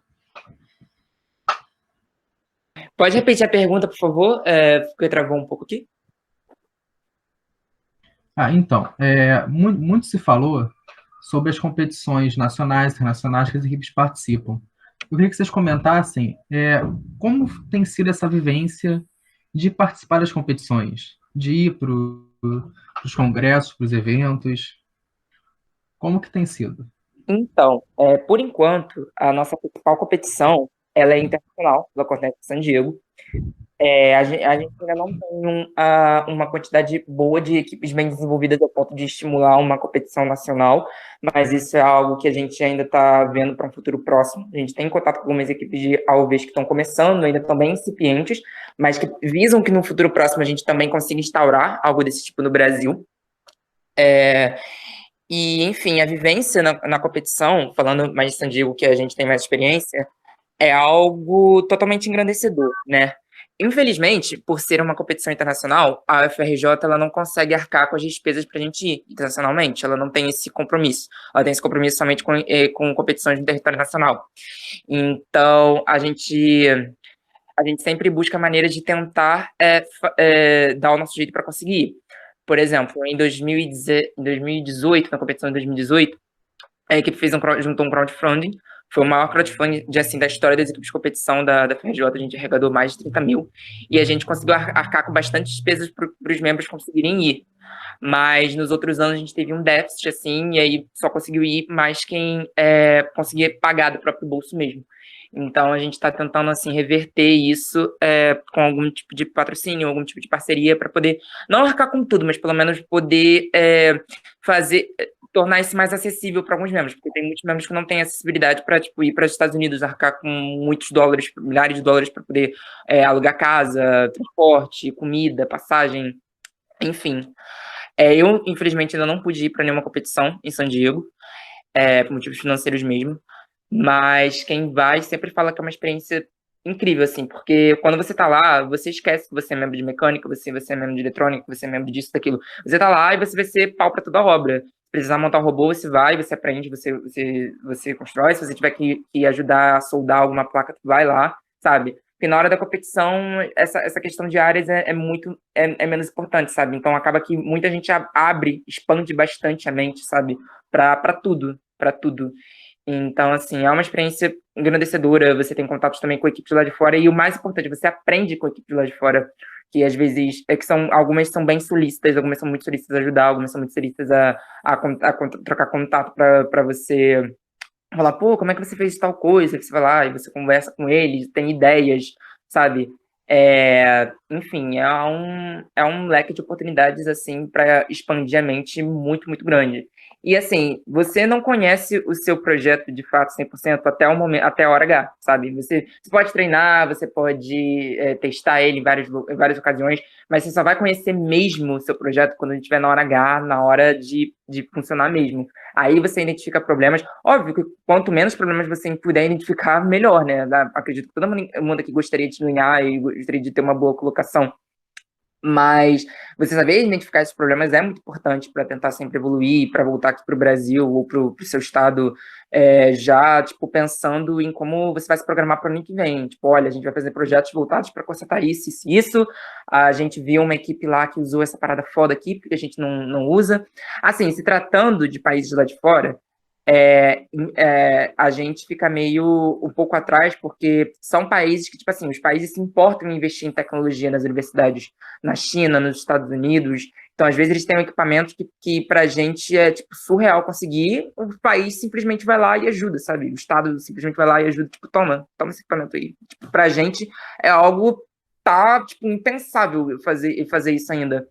Pode repetir a pergunta, por favor? Porque travou um pouco aqui. Então, muito se falou sobre as competições nacionais e internacionais que as equipes participam. Eu queria que vocês comentassem como tem sido essa vivência de participar das competições, de ir para os congressos, para os eventos. Como que tem sido? Então, por enquanto, a nossa principal competição ela é internacional, ela acontece em San Diego. A gente ainda não tem uma quantidade boa de equipes bem desenvolvidas ao ponto de estimular uma competição nacional, mas isso é algo que a gente ainda está vendo para um futuro próximo. A gente tem contato com algumas equipes de AUVs que estão começando, ainda estão bem incipientes, mas que visam que no futuro próximo a gente também consiga instaurar algo desse tipo no Brasil. E, enfim, a vivência na competição, falando mais de San Diego, que a gente tem mais experiência, é algo totalmente engrandecedor, né? Infelizmente, por ser uma competição internacional, a UFRJ ela não consegue arcar com as despesas para a gente ir internacionalmente, ela não tem esse compromisso, ela tem esse compromisso somente com competições no território nacional. Então, a gente sempre busca maneiras de tentar dar o nosso jeito para conseguir. Por exemplo, em 2018, na competição de 2018, a equipe juntou um crowdfunding. Foi o maior crowdfunding da história das equipes de competição da FRJ. A gente arrecadou mais de 30 mil. E a gente conseguiu arcar com bastante despesas para os membros conseguirem ir. Mas nos outros anos a gente teve um déficit, assim, e aí só conseguiu ir mais quem conseguia pagar do próprio bolso mesmo. Então a gente está tentando, assim, reverter isso com algum tipo de patrocínio, algum tipo de parceria para poder, não arcar com tudo, mas pelo menos poder tornar isso mais acessível para alguns membros, porque tem muitos membros que não têm acessibilidade para ir para os Estados Unidos, arcar com muitos dólares, milhares de dólares para poder alugar casa, transporte, comida, passagem, enfim. Eu, infelizmente, ainda não pude ir para nenhuma competição em San Diego, por motivos financeiros mesmo, mas quem vai sempre fala que é uma experiência incrível, assim, porque quando você tá lá, você esquece que você é membro de mecânica, você é membro de eletrônica, você é membro disso, daquilo. Você tá lá e você vai ser pau para toda a obra. Precisar montar um robô, você vai, você aprende, você constrói. Se você tiver que ajudar a soldar alguma placa, tu vai lá, sabe? Porque na hora da competição, essa questão de áreas é menos importante, sabe? Então acaba que muita gente expande bastante a mente, sabe? Para tudo. Então, assim, é uma experiência engrandecedora, você tem contatos também com equipes lá de fora, e o mais importante, você aprende com equipes lá de fora, que às vezes, algumas são bem solícitas, algumas são muito solícitas a ajudar, algumas são muito solícitas a trocar contato para você falar, pô, como é que você fez tal coisa? Você vai lá e você conversa com eles, tem ideias, sabe? Enfim, é um leque de oportunidades, assim, para expandir a mente muito, muito grande. E, assim, você não conhece o seu projeto, de fato, 100% até o momento, até a hora H, sabe? Você pode treinar, você pode testar ele em várias ocasiões, mas você só vai conhecer mesmo o seu projeto quando ele estiver na hora H, na hora de funcionar mesmo. Aí você identifica problemas. Óbvio que quanto menos problemas você puder identificar, melhor, né? Acredito que todo mundo aqui gostaria de ganhar e gostaria de ter uma boa colocação. Mas você saber identificar esses problemas é muito importante para tentar sempre evoluir, para voltar aqui para o Brasil ou para o seu estado, já, tipo, pensando em como você vai se programar para o ano que vem. Tipo, olha, a gente vai fazer projetos voltados para consertar isso, isso e isso. A gente viu uma equipe lá que usou essa parada foda aqui, porque a gente não usa. Assim, se tratando de países lá de fora, a gente fica meio um pouco atrás, porque são países que, tipo assim, os países se importam em investir em tecnologia nas universidades na China, nos Estados Unidos. Então, às vezes, eles têm um equipamento que pra gente é, tipo, surreal conseguir, o país simplesmente vai lá e ajuda, sabe? O Estado simplesmente vai lá e ajuda, tipo, toma esse equipamento aí. Tipo, pra gente é algo, tipo, impensável fazer isso ainda.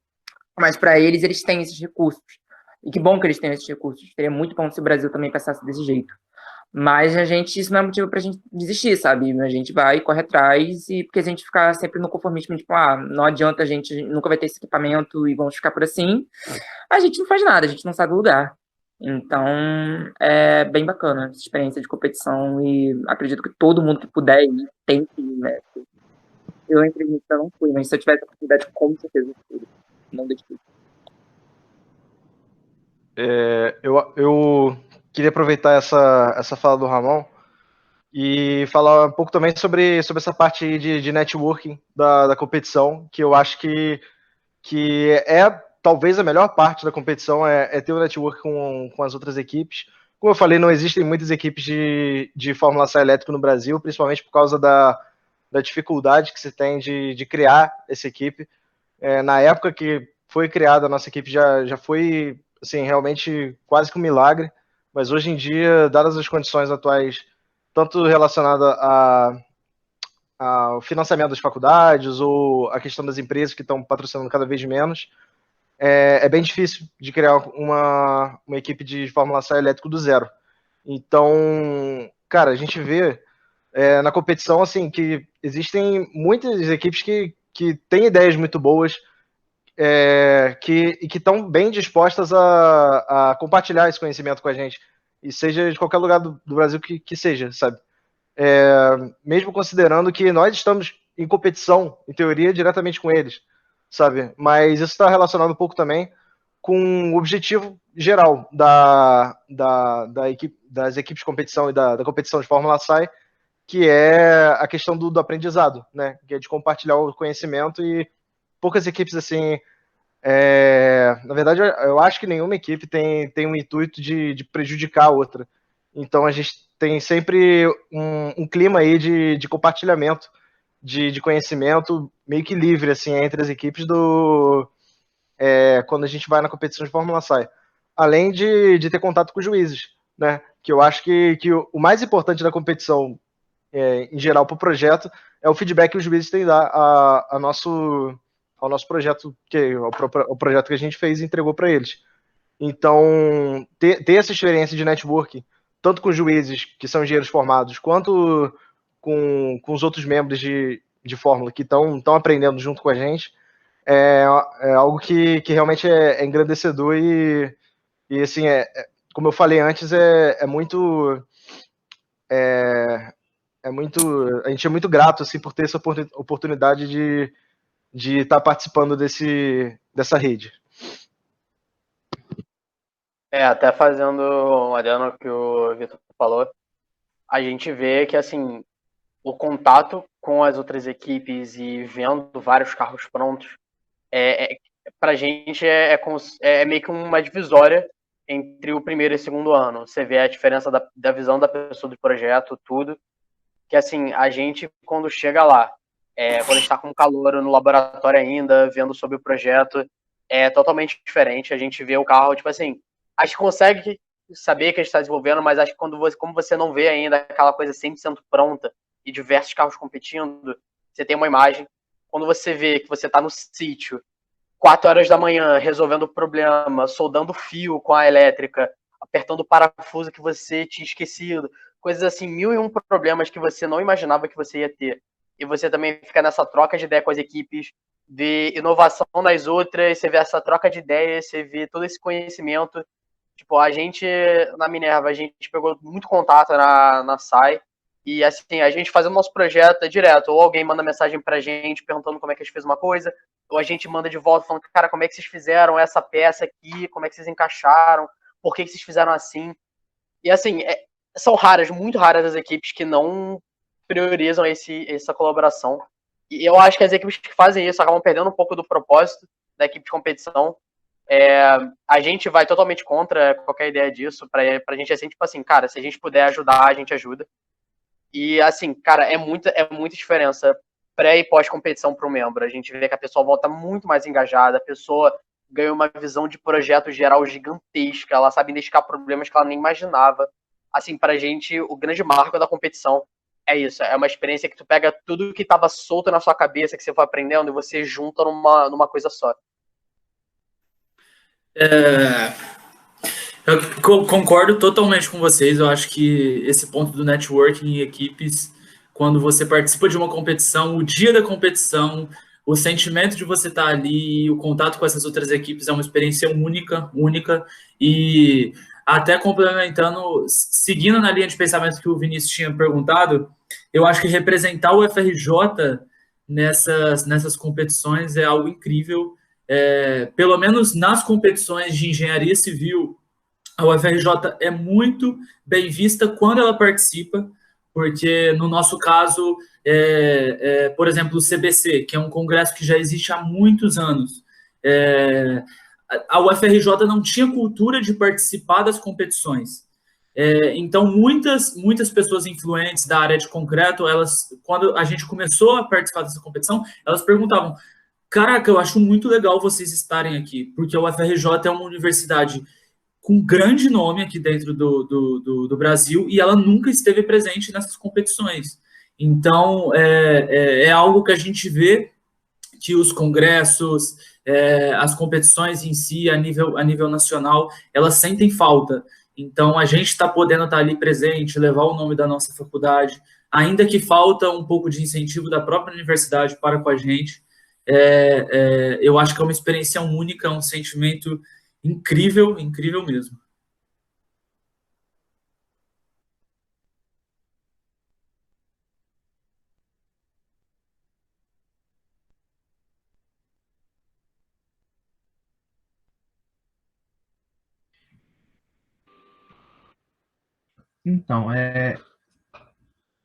Mas para eles têm esses recursos. E que bom que eles têm esses recursos. Seria muito bom se o Brasil também pensasse desse jeito. Mas isso não é motivo pra gente desistir, sabe? A gente vai, corre atrás, e porque a gente ficar sempre no conformismo, tipo, não adianta, a gente nunca vai ter esse equipamento e vamos ficar por assim, a gente não faz nada, a gente não sabe o lugar. Então, é bem bacana essa experiência de competição e acredito que todo mundo que puder ir tem que ir, né? Eu, infelizmente, ainda não fui, mas se eu tivesse a oportunidade, com certeza eu fui. Não deixe. Eu queria aproveitar essa fala do Ramon e falar um pouco também sobre essa parte de networking da competição, que eu acho que é talvez a melhor parte da competição, é ter o network com as outras equipes. Como eu falei, não existem muitas equipes de Fórmula C elétrico no Brasil, principalmente por causa da dificuldade que se tem de criar essa equipe. Na época que foi criada a nossa equipe já foi assim, realmente quase que um milagre, mas hoje em dia, dadas as condições atuais, tanto relacionada ao financiamento das faculdades ou a questão das empresas que estão patrocinando cada vez menos, é bem difícil de criar uma equipe de Fórmula C elétrico do zero. Então, cara, a gente vê na competição assim que existem muitas equipes que têm ideias muito boas, que estão bem dispostas a compartilhar esse conhecimento com a gente, e seja de qualquer lugar do Brasil que seja, sabe? Mesmo considerando que nós estamos em competição, em teoria, diretamente com eles, sabe? Mas isso está relacionado um pouco também com o objetivo geral das equipes de competição e da competição de Fórmula SAI, que é a questão do aprendizado, né? Que é de compartilhar o conhecimento, e poucas equipes assim. Na verdade, eu acho que nenhuma equipe tem um intuito de prejudicar a outra. Então a gente tem sempre um clima aí de compartilhamento de conhecimento meio que livre assim entre as equipes quando a gente vai na competição de Fórmula SAI. Além de ter contato com os juízes, né? Que eu acho que o mais importante da competição em geral para o projeto é o feedback que os juízes têm a dar ao nosso projeto, o projeto que a gente fez e entregou para eles. Então, ter essa experiência de networking, tanto com os juízes, que são engenheiros formados, quanto com os outros membros de Fórmula que estão aprendendo junto com a gente, é algo que realmente é engrandecedor e assim, como eu falei antes, a gente é muito grato assim, por ter essa oportunidade de estar participando dessa rede. Até fazendo um adendo que o Vitor falou, a gente vê que, assim, o contato com as outras equipes e vendo vários carros prontos, pra gente é meio que uma divisória entre o primeiro e o segundo ano. Você vê a diferença da visão da pessoa do projeto, tudo, que, assim, a gente, quando chega lá, quando a gente está com calor no laboratório ainda, vendo sobre o projeto, é totalmente diferente. A gente vê o carro, tipo assim, a gente consegue saber que a gente está desenvolvendo, mas acho que como você não vê ainda aquela coisa 100% pronta e diversos carros competindo, você tem uma imagem. Quando você vê que você está no sítio, 4 horas da manhã, resolvendo o problema, soldando fio com a elétrica, apertando o parafuso que você tinha esquecido, coisas assim, 1001 problemas que você não imaginava que você ia ter. E você também fica nessa troca de ideia com as equipes, vê inovação nas outras, você vê essa troca de ideias, você vê todo esse conhecimento. Tipo, a gente, na Minerva, a gente pegou muito contato na SAI, e assim, a gente fazendo nosso projeto é direto, ou alguém manda mensagem pra gente perguntando como é que a gente fez uma coisa, ou a gente manda de volta falando, cara, como é que vocês fizeram essa peça aqui, como é que vocês encaixaram, por que vocês fizeram assim? E assim, são raras, muito raras as equipes que não priorizam essa colaboração. E eu acho que as equipes que fazem isso acabam perdendo um pouco do propósito da equipe de competição. A gente vai totalmente contra qualquer ideia disso. Pra gente é assim, tipo assim, cara, se a gente puder ajudar, a gente ajuda. E assim, cara, é muita diferença pré e pós-competição para o membro. A gente vê que a pessoa volta muito mais engajada, a pessoa ganha uma visão de projeto geral gigantesca, ela sabe identificar problemas que ela nem imaginava. Assim, pra gente, o grande marco da competição é isso, é uma experiência que tu pega tudo que estava solto na sua cabeça, que você foi aprendendo, e você junta numa coisa só. Eu concordo totalmente com vocês. Eu acho que esse ponto do networking em equipes, quando você participa de uma competição, o dia da competição, o sentimento de você estar ali, o contato com essas outras equipes é uma experiência única. E até complementando, seguindo na linha de pensamento que o Vinícius tinha perguntado, eu acho que representar o FRJ nessas competições é algo incrível. Pelo menos nas competições de engenharia civil, a UFRJ é muito bem vista quando ela participa, porque no nosso caso, por exemplo, o CBC, que é um congresso que já existe há muitos anos, a UFRJ não tinha cultura de participar das competições. Então, muitas pessoas influentes da área de concreto, quando a gente começou a participar dessa competição, elas perguntavam, caraca, eu acho muito legal vocês estarem aqui, porque a UFRJ é uma universidade com grande nome aqui dentro do Brasil, e ela nunca esteve presente nessas competições. Então, é algo que a gente vê que os congressos, as competições em si, a nível nacional, elas sentem falta. Então, a gente está podendo estar ali presente, levar o nome da nossa faculdade, ainda que falta um pouco de incentivo da própria universidade para com a gente. Eu acho que é uma experiência única, um sentimento incrível mesmo. Então,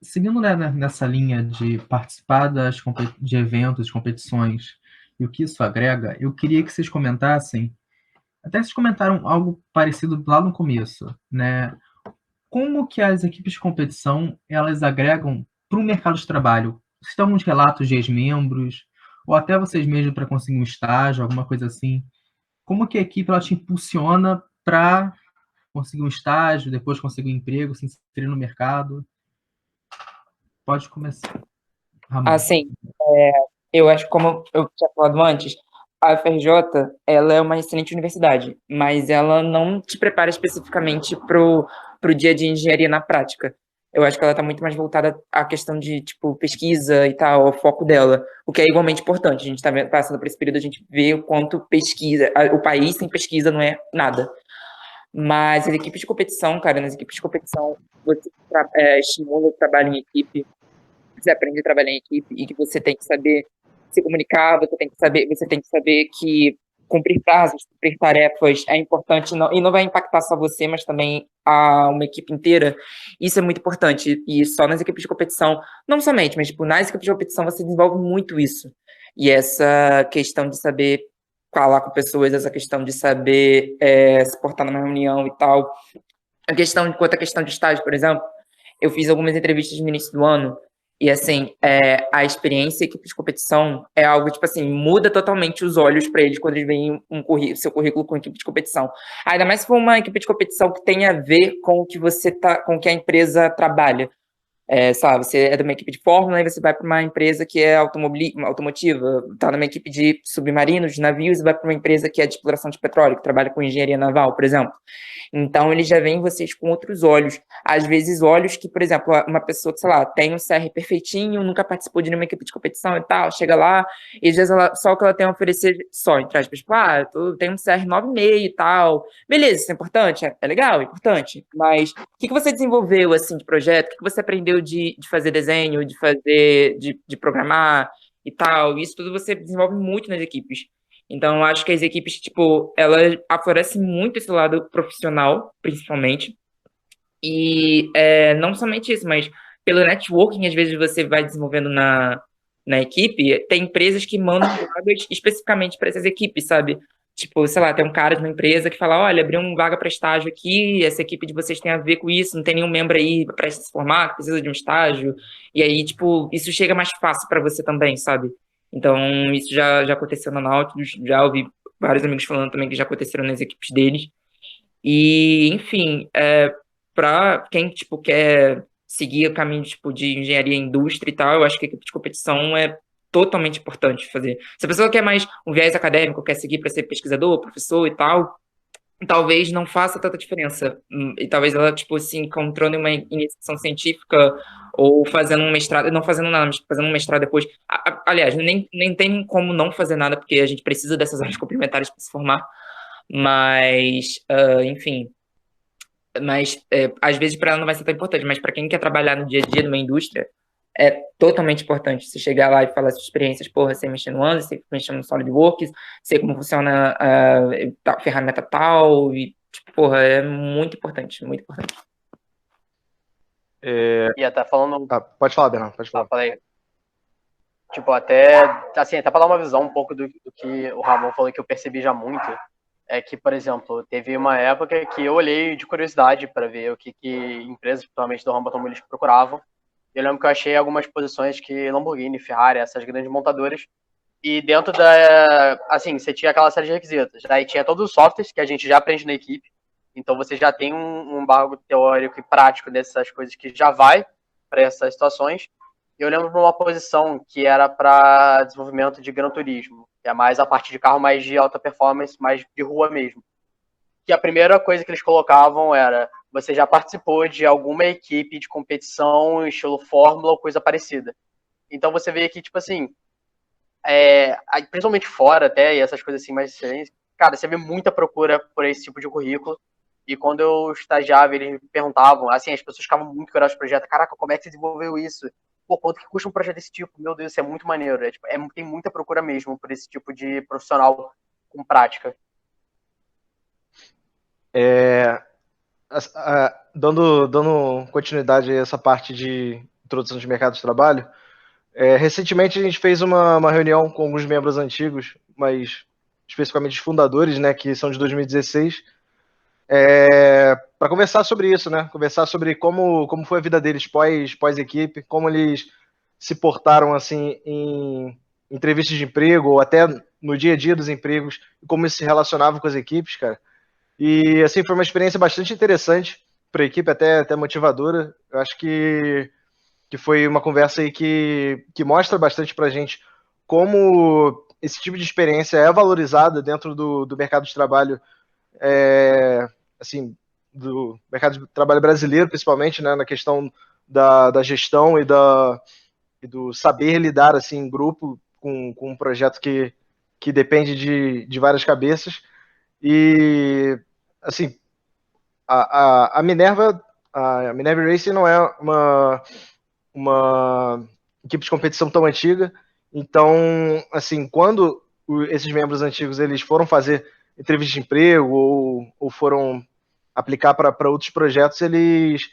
seguindo nessa linha de participar de eventos, de competições, e o que isso agrega, eu queria que vocês comentassem, até vocês comentaram algo parecido lá no começo, né? Como que as equipes de competição, elas agregam para o mercado de trabalho? Vocês têm alguns relatos de ex-membros, ou até vocês mesmos para conseguir um estágio, alguma coisa assim? Como que a equipe ela te impulsiona para conseguir um estágio, depois conseguir um emprego, se inserir no mercado? Pode começar, Ramon. Assim, eu acho, como eu tinha falado antes, a UFRJ, ela é uma excelente universidade, mas ela não te prepara especificamente pro dia de engenharia na prática. Eu acho que ela está muito mais voltada à questão de, tipo, pesquisa e tal, ao foco dela, o que é igualmente importante. A gente está passando por esse período, a gente vê o quanto pesquisa, o país sem pesquisa não é nada. Mas as equipes de competição, cara, nas equipes de competição, você estimula o trabalho em equipe, você aprende a trabalhar em equipe e que você tem que saber se comunicar, você tem que saber que cumprir prazos, cumprir tarefas é importante e não vai impactar só você, mas também uma equipe inteira. Isso é muito importante e só nas equipes de competição, não somente, mas tipo, nas equipes de competição você desenvolve muito isso. E essa questão de saber falar com pessoas, essa questão de saber se portar numa reunião e tal. Quanto à questão de estágio, por exemplo, eu fiz algumas entrevistas no início do ano e, assim, a experiência em equipe de competição é algo, tipo assim, muda totalmente os olhos para eles quando eles veem seu currículo com equipe de competição. Ainda mais se for uma equipe de competição que tem a ver com o que com o que a empresa trabalha. Sabe, você é de uma equipe de fórmula e você vai para uma empresa que é automotiva, está numa equipe de submarinos, de navios, e vai para uma empresa que é de exploração de petróleo, que trabalha com engenharia naval, por exemplo. Então, eles já veem vocês com outros olhos. Às vezes, olhos que, por exemplo, uma pessoa que, sei lá, tem um CR perfeitinho, nunca participou de nenhuma equipe de competição e tal, chega lá, e às vezes só o que ela tem a oferecer, só, entre aspas, tipo, tu tem um CR 9,5 e tal. Beleza, isso é importante? É legal, é importante. Mas o que você desenvolveu, assim, de projeto? O que você aprendeu de fazer desenho, de programar e tal? Isso tudo você desenvolve muito nas equipes. Então, eu acho que as equipes, tipo, elas aflorescem muito esse lado profissional, principalmente. E não somente isso, mas pelo networking, às vezes você vai desenvolvendo na equipe, tem empresas que mandam vagas especificamente para essas equipes, sabe? Tipo, sei lá, tem um cara de uma empresa que fala, olha, abriu uma vaga para estágio aqui, essa equipe de vocês tem a ver com isso, não tem nenhum membro aí para se formar, que precisa de um estágio. E aí, tipo, isso chega mais fácil para você também, sabe? Então, isso já aconteceu na Nautilus, já ouvi vários amigos falando também que já aconteceram nas equipes deles. E, enfim, para quem, tipo, quer seguir o caminho, tipo, de engenharia e indústria e tal, eu acho que a equipe de competição é totalmente importante fazer. Se a pessoa quer mais um viés acadêmico, quer seguir para ser pesquisador, professor e tal, talvez não faça tanta diferença. E talvez ela, tipo, se encontrando em uma iniciação científica ou fazendo um mestrado, não fazendo nada, mas fazendo um mestrado depois. Aliás, nem tem como não fazer nada, porque a gente precisa dessas áreas complementares para se formar. Mas, enfim, mas às vezes para ela não vai ser tão importante, mas para quem quer trabalhar no dia a dia numa indústria, é totalmente importante você chegar lá e falar suas experiências, porra, sei mexer no Ansible, sei mexer no SolidWorks, sei como funciona a ferramenta tal, e, tipo, porra, é muito importante, muito importante. E até falando... Pode falar, Bernardo, pode falar. Falei. Tipo, até para dar uma visão um pouco do que o Ramon falou, que eu percebi já muito, é que, por exemplo, teve uma época que eu olhei de curiosidade para ver o que empresas, principalmente do ramo automobilístico, procuravam. Eu lembro que eu achei algumas posições que Lamborghini, Ferrari, essas grandes montadoras, e dentro assim, você tinha aquela série de requisitos. Aí tinha todos os softwares que a gente já aprende na equipe, então você já tem um bagulho teórico e prático dessas coisas que já vai para essas situações. Eu lembro de uma posição que era para desenvolvimento de Gran Turismo, que é mais a parte de carro mais de alta performance, mais de rua mesmo. Que a primeira coisa que eles colocavam era: você já participou de alguma equipe de competição, estilo Fórmula ou coisa parecida. Então você vê que, tipo assim, principalmente fora até, e essas coisas assim mais diferentes, cara, você vê muita procura por esse tipo de currículo. E quando eu estagiava, eles me perguntavam, assim, as pessoas ficavam muito curiosas do projeto: caraca, como é que você desenvolveu isso? Pô, quanto que custa um projeto desse tipo? Meu Deus, isso é muito maneiro. Tem muita procura mesmo por esse tipo de profissional com prática. Dando continuidade a essa parte de introdução de mercado de trabalho, recentemente a gente fez uma reunião com alguns membros antigos, mas especificamente os fundadores, né, que são de 2016, para conversar sobre isso, né? Conversar sobre como foi a vida deles pós-equipe, como eles se portaram assim em entrevistas de emprego ou até no dia a dia dos empregos, como isso se relacionava com as equipes, cara. E assim foi uma experiência bastante interessante para a equipe, até motivadora. Eu acho que foi uma conversa aí que mostra bastante para a gente como esse tipo de experiência é valorizada dentro do mercado de trabalho, assim, do mercado de trabalho brasileiro, principalmente, né, na questão da gestão e do saber lidar assim, em grupo com um projeto que depende de várias cabeças. E, assim, a Minerva Racing não é uma equipe de competição tão antiga, então, assim, quando esses membros antigos eles foram fazer entrevista de emprego ou foram aplicar para outros projetos, eles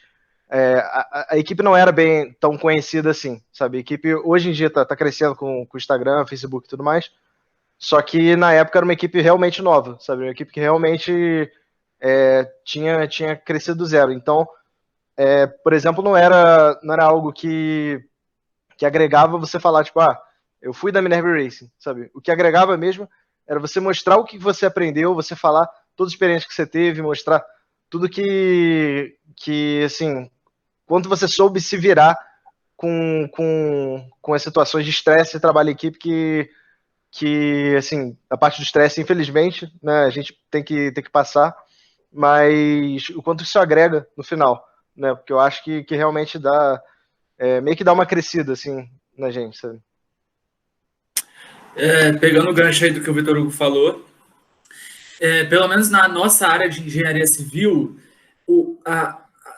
a equipe não era bem tão conhecida assim, sabe? A equipe hoje em dia tá crescendo com o Instagram, Facebook e tudo mais, só que na época era uma equipe realmente nova, sabe? Uma equipe que realmente tinha crescido do zero. Então, por exemplo, não era algo que agregava você falar, tipo, eu fui da Minerva Racing, sabe? O que agregava mesmo era você mostrar o que você aprendeu, você falar toda a experiência que você teve, mostrar tudo que assim, quanto você soube se virar com as situações de estresse e trabalho em equipe que, assim, a parte do estresse, infelizmente, né, a gente tem que passar, mas o quanto isso agrega no final, né, porque eu acho que realmente dá, meio que dá uma crescida, assim, na gente, sabe? Pegando o gancho aí do que o Vitor Hugo falou, pelo menos na nossa área de engenharia civil,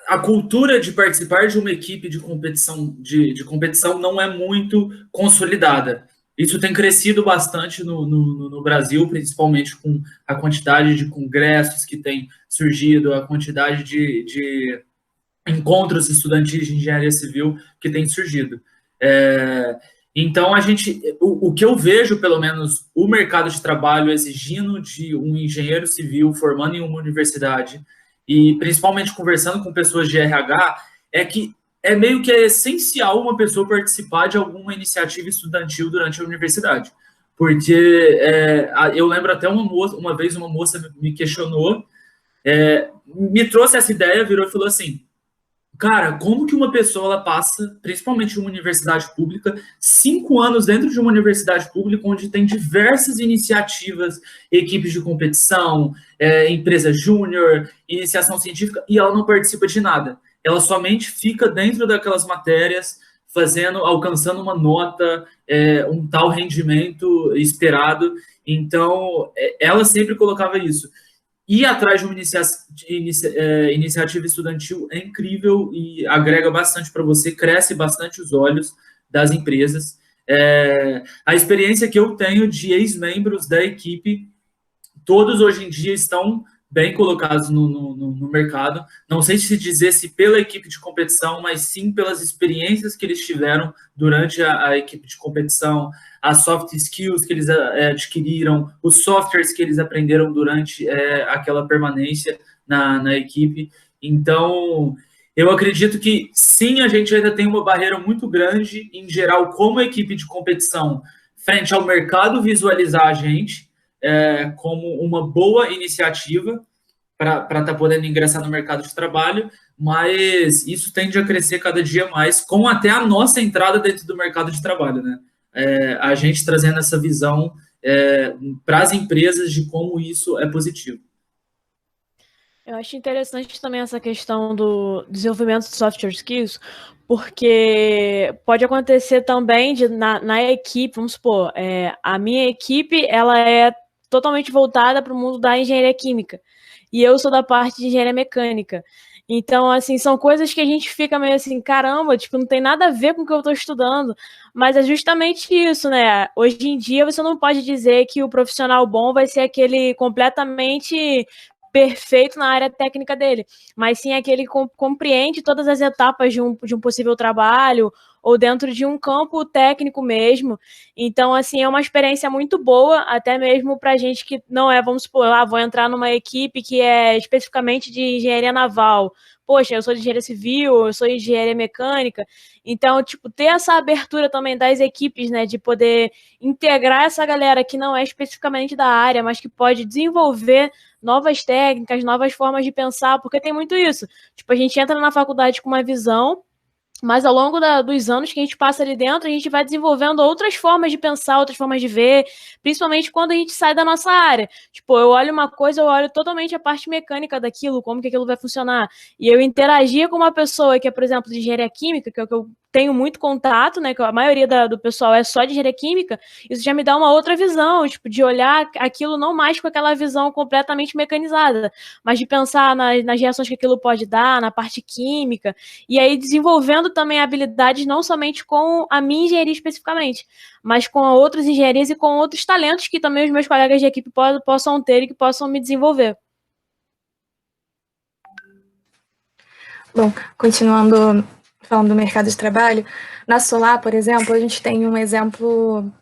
a cultura de participar de uma equipe de competição não é muito consolidada. Isso tem crescido bastante no Brasil, principalmente com a quantidade de congressos que tem surgido, a quantidade de encontros estudantis de engenharia civil que tem surgido. Então, o que eu vejo, pelo menos, o mercado de trabalho exigindo de um engenheiro civil formando em uma universidade, e principalmente conversando com pessoas de RH, é que meio que essencial uma pessoa participar de alguma iniciativa estudantil durante a universidade. Porque eu lembro até uma vez uma moça me questionou, me trouxe essa ideia, virou e falou assim: cara, como que uma pessoa ela passa, principalmente em uma universidade pública, 5 anos dentro de uma universidade pública onde tem diversas iniciativas, equipes de competição, empresa júnior, iniciação científica, e ela não participa de nada. Ela somente fica dentro daquelas matérias, alcançando uma nota, um tal rendimento esperado. Então, ela sempre colocava isso. Ir atrás de uma iniciativa estudantil é incrível e agrega bastante para você, cresce bastante os olhos das empresas. A experiência que eu tenho de ex-membros da equipe, todos hoje em dia estão bem colocados no mercado. Não sei se dizer se pela equipe de competição, mas sim pelas experiências que eles tiveram durante a equipe de competição, as soft skills que eles adquiriram, os softwares que eles aprenderam durante aquela permanência na equipe. Então, eu acredito que sim, a gente ainda tem uma barreira muito grande, em geral, como equipe de competição, frente ao mercado visualizar a gente como uma boa iniciativa para estar podendo ingressar no mercado de trabalho, mas isso tende a crescer cada dia mais, com até a nossa entrada dentro do mercado de trabalho, né? A gente trazendo essa visão para as empresas de como isso é positivo. Eu acho interessante também essa questão do desenvolvimento de software skills, porque pode acontecer também na equipe, vamos supor, a minha equipe ela é totalmente voltada para o mundo da engenharia química, e eu sou da parte de engenharia mecânica. Então, assim, são coisas que a gente fica meio assim, caramba, tipo, não tem nada a ver com o que eu estou estudando, mas é justamente isso, né? Hoje em dia você não pode dizer que o profissional bom vai ser aquele completamente perfeito na área técnica dele, mas sim aquele que compreende todas as etapas de um possível trabalho ou dentro de um campo técnico mesmo. Então, assim, é uma experiência muito boa, até mesmo para gente que não vamos supor, vou entrar numa equipe que é especificamente de engenharia naval. Poxa, eu sou de engenharia civil, eu sou de engenharia mecânica. Então, tipo, ter essa abertura também das equipes, né, de poder integrar essa galera que não é especificamente da área, mas que pode desenvolver novas técnicas, novas formas de pensar, porque tem muito isso. Tipo, a gente entra na faculdade com uma visão, mas ao longo dos anos que a gente passa ali dentro, a gente vai desenvolvendo outras formas de pensar, outras formas de ver, principalmente quando a gente sai da nossa área. Tipo, eu olho uma coisa, eu olho totalmente a parte mecânica daquilo, como que aquilo vai funcionar. E eu interagir com uma pessoa que é, por exemplo, de engenharia química, que é o que eu tenho muito contato, né, que a maioria do pessoal é só de engenharia química, isso já me dá uma outra visão, tipo, de olhar aquilo não mais com aquela visão completamente mecanizada, mas de pensar nas reações que aquilo pode dar, na parte química, e aí desenvolvendo também habilidades não somente com a minha engenharia especificamente, mas com outras engenharias e com outros talentos que também os meus colegas de equipe possam ter e que possam me desenvolver. Bom, continuando falando do mercado de trabalho, na Solar, por exemplo, a gente tem um exemplo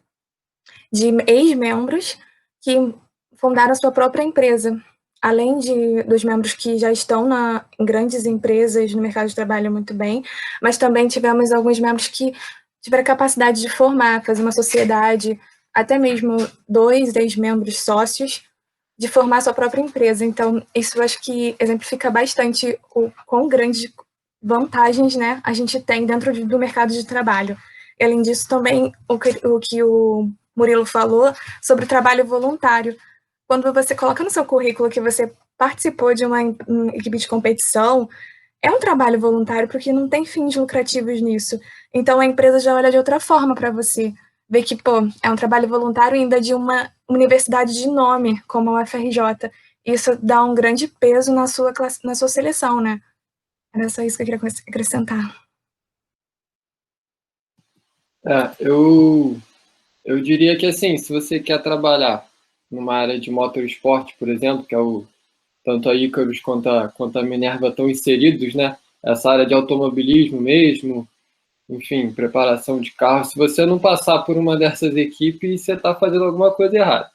de ex-membros que fundaram sua própria empresa. Além dos membros que já estão em grandes empresas no mercado de trabalho muito bem, mas também tivemos alguns membros que tiveram a capacidade de formar, fazer uma sociedade, até mesmo 2 ex-membros sócios, de formar sua própria empresa. Então, isso eu acho que exemplifica bastante o quão grande vantagens, né, a gente tem dentro do mercado de trabalho. E, além disso, também o que o Murilo falou sobre o trabalho voluntário. Quando você coloca no seu currículo que você participou de uma equipe de competição, é um trabalho voluntário porque não tem fins lucrativos nisso. Então, a empresa já olha de outra forma para você. Vê que, pô, é um trabalho voluntário ainda de uma universidade de nome, como a UFRJ. Isso dá um grande peso na sua seleção, né? Era só isso que eu queria acrescentar. Eu diria que, assim, se você quer trabalhar numa área de motorsport, por exemplo, que é tanto a Icarus quanto a Minerva estão inseridos, né? Essa área de automobilismo mesmo, enfim, preparação de carro. Se você não passar por uma dessas equipes, você está fazendo alguma coisa errada.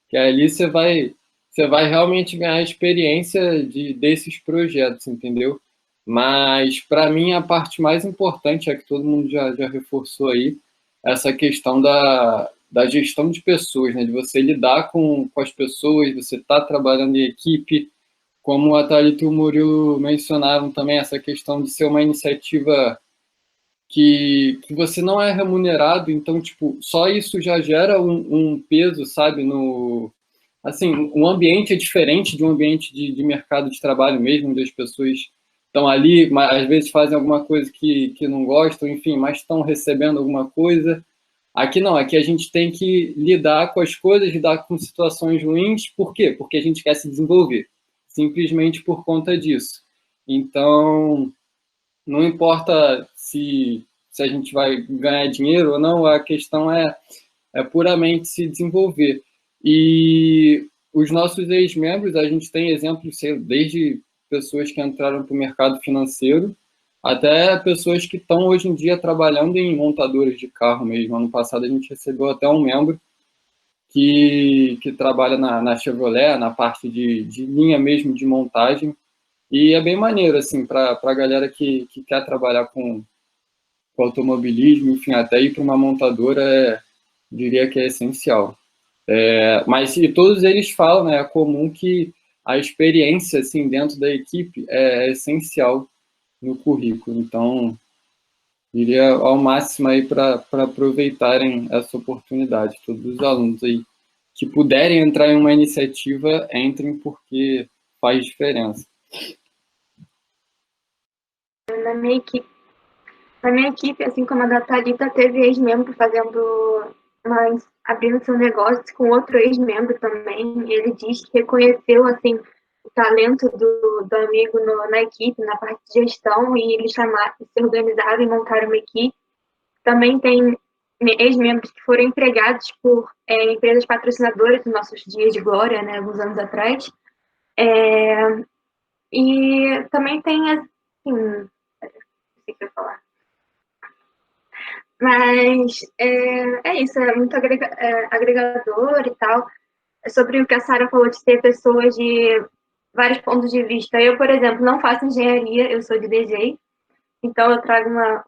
Que ali você vai realmente ganhar experiência desses projetos, entendeu? Mas, para mim, a parte mais importante é que todo mundo já reforçou aí, essa questão da gestão de pessoas, né? De você lidar com as pessoas, você está trabalhando em equipe, como a Thalita e o Murilo mencionaram também, essa questão de ser uma iniciativa que você não é remunerado, então, tipo, só isso já gera um peso, sabe, assim, um ambiente é diferente de um ambiente de mercado de trabalho mesmo, onde as pessoas estão ali, mas às vezes fazem alguma coisa que não gostam, enfim, mas estão recebendo alguma coisa. Aqui não, aqui a gente tem que lidar com as coisas, lidar com situações ruins, por quê? Porque a gente quer se desenvolver, simplesmente por conta disso. Então, não importa se a gente vai ganhar dinheiro ou não, a questão é puramente se desenvolver. E os nossos ex-membros, a gente tem exemplos desde pessoas que entraram para o mercado financeiro até pessoas que estão hoje em dia trabalhando em montadoras de carro mesmo. Ano passado a gente recebeu até um membro que trabalha na Chevrolet, na parte de linha mesmo de montagem. E é bem maneiro, assim, para a galera que quer trabalhar com automobilismo, enfim, até ir para uma montadora, diria que é essencial. Mas e todos eles falam, né, é comum que a experiência, assim, dentro da equipe é essencial no currículo. Então, diria ao máximo aí para aproveitarem essa oportunidade. Todos os alunos aí que puderem entrar em uma iniciativa, entrem, porque faz diferença. Na minha equipe, assim como a da Thalita, teve ex-membro abrindo seu negócio com outro ex-membro também. Ele diz que reconheceu, assim, o talento do amigo na equipe, na parte de gestão, e eles se organizaram e montaram uma equipe. Também tem ex-membros que foram empregados por empresas patrocinadoras dos nossos dias de glória, né, alguns anos atrás. E também tem, assim, não sei o que eu ia falar. Mas é isso, é muito agregador e tal. Sobre o que a Sara falou de ter pessoas de vários pontos de vista. Eu, por exemplo, não faço engenharia, eu sou de DJ, então eu trago uma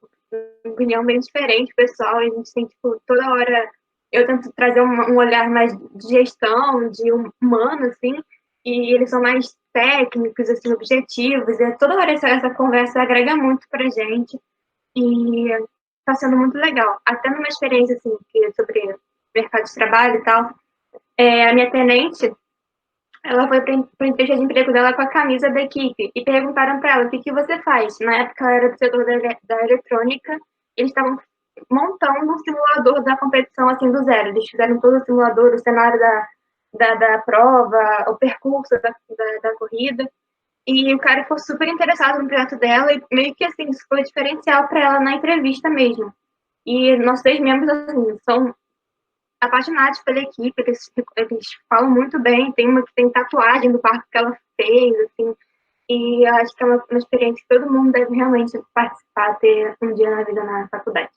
opinião bem diferente, pessoal, e a gente tem, tipo, toda hora eu tento trazer um olhar mais de gestão, de humano, assim, e eles são mais técnicos, assim, objetivos, e toda hora essa conversa agrega muito pra gente, e tá sendo muito legal. Até numa experiência, assim, sobre mercado de trabalho e tal, a minha tenente, ela foi para a entrevista de emprego dela com a camisa da equipe e perguntaram para ela o que você faz. Na época ela era do setor da eletrônica, eles estavam montando um simulador da competição assim do zero. Eles fizeram todo o simulador, o cenário da prova, o percurso da corrida. E o cara ficou super interessado no projeto dela e meio que assim, isso foi diferencial para ela na entrevista mesmo. E nossos 6 membros assim, são apaixonados pela equipe, eles falam muito bem, tem uma que tem tatuagem do parto que ela fez, assim, e eu acho que é uma experiência que todo mundo deve realmente participar, ter um dia na vida na faculdade.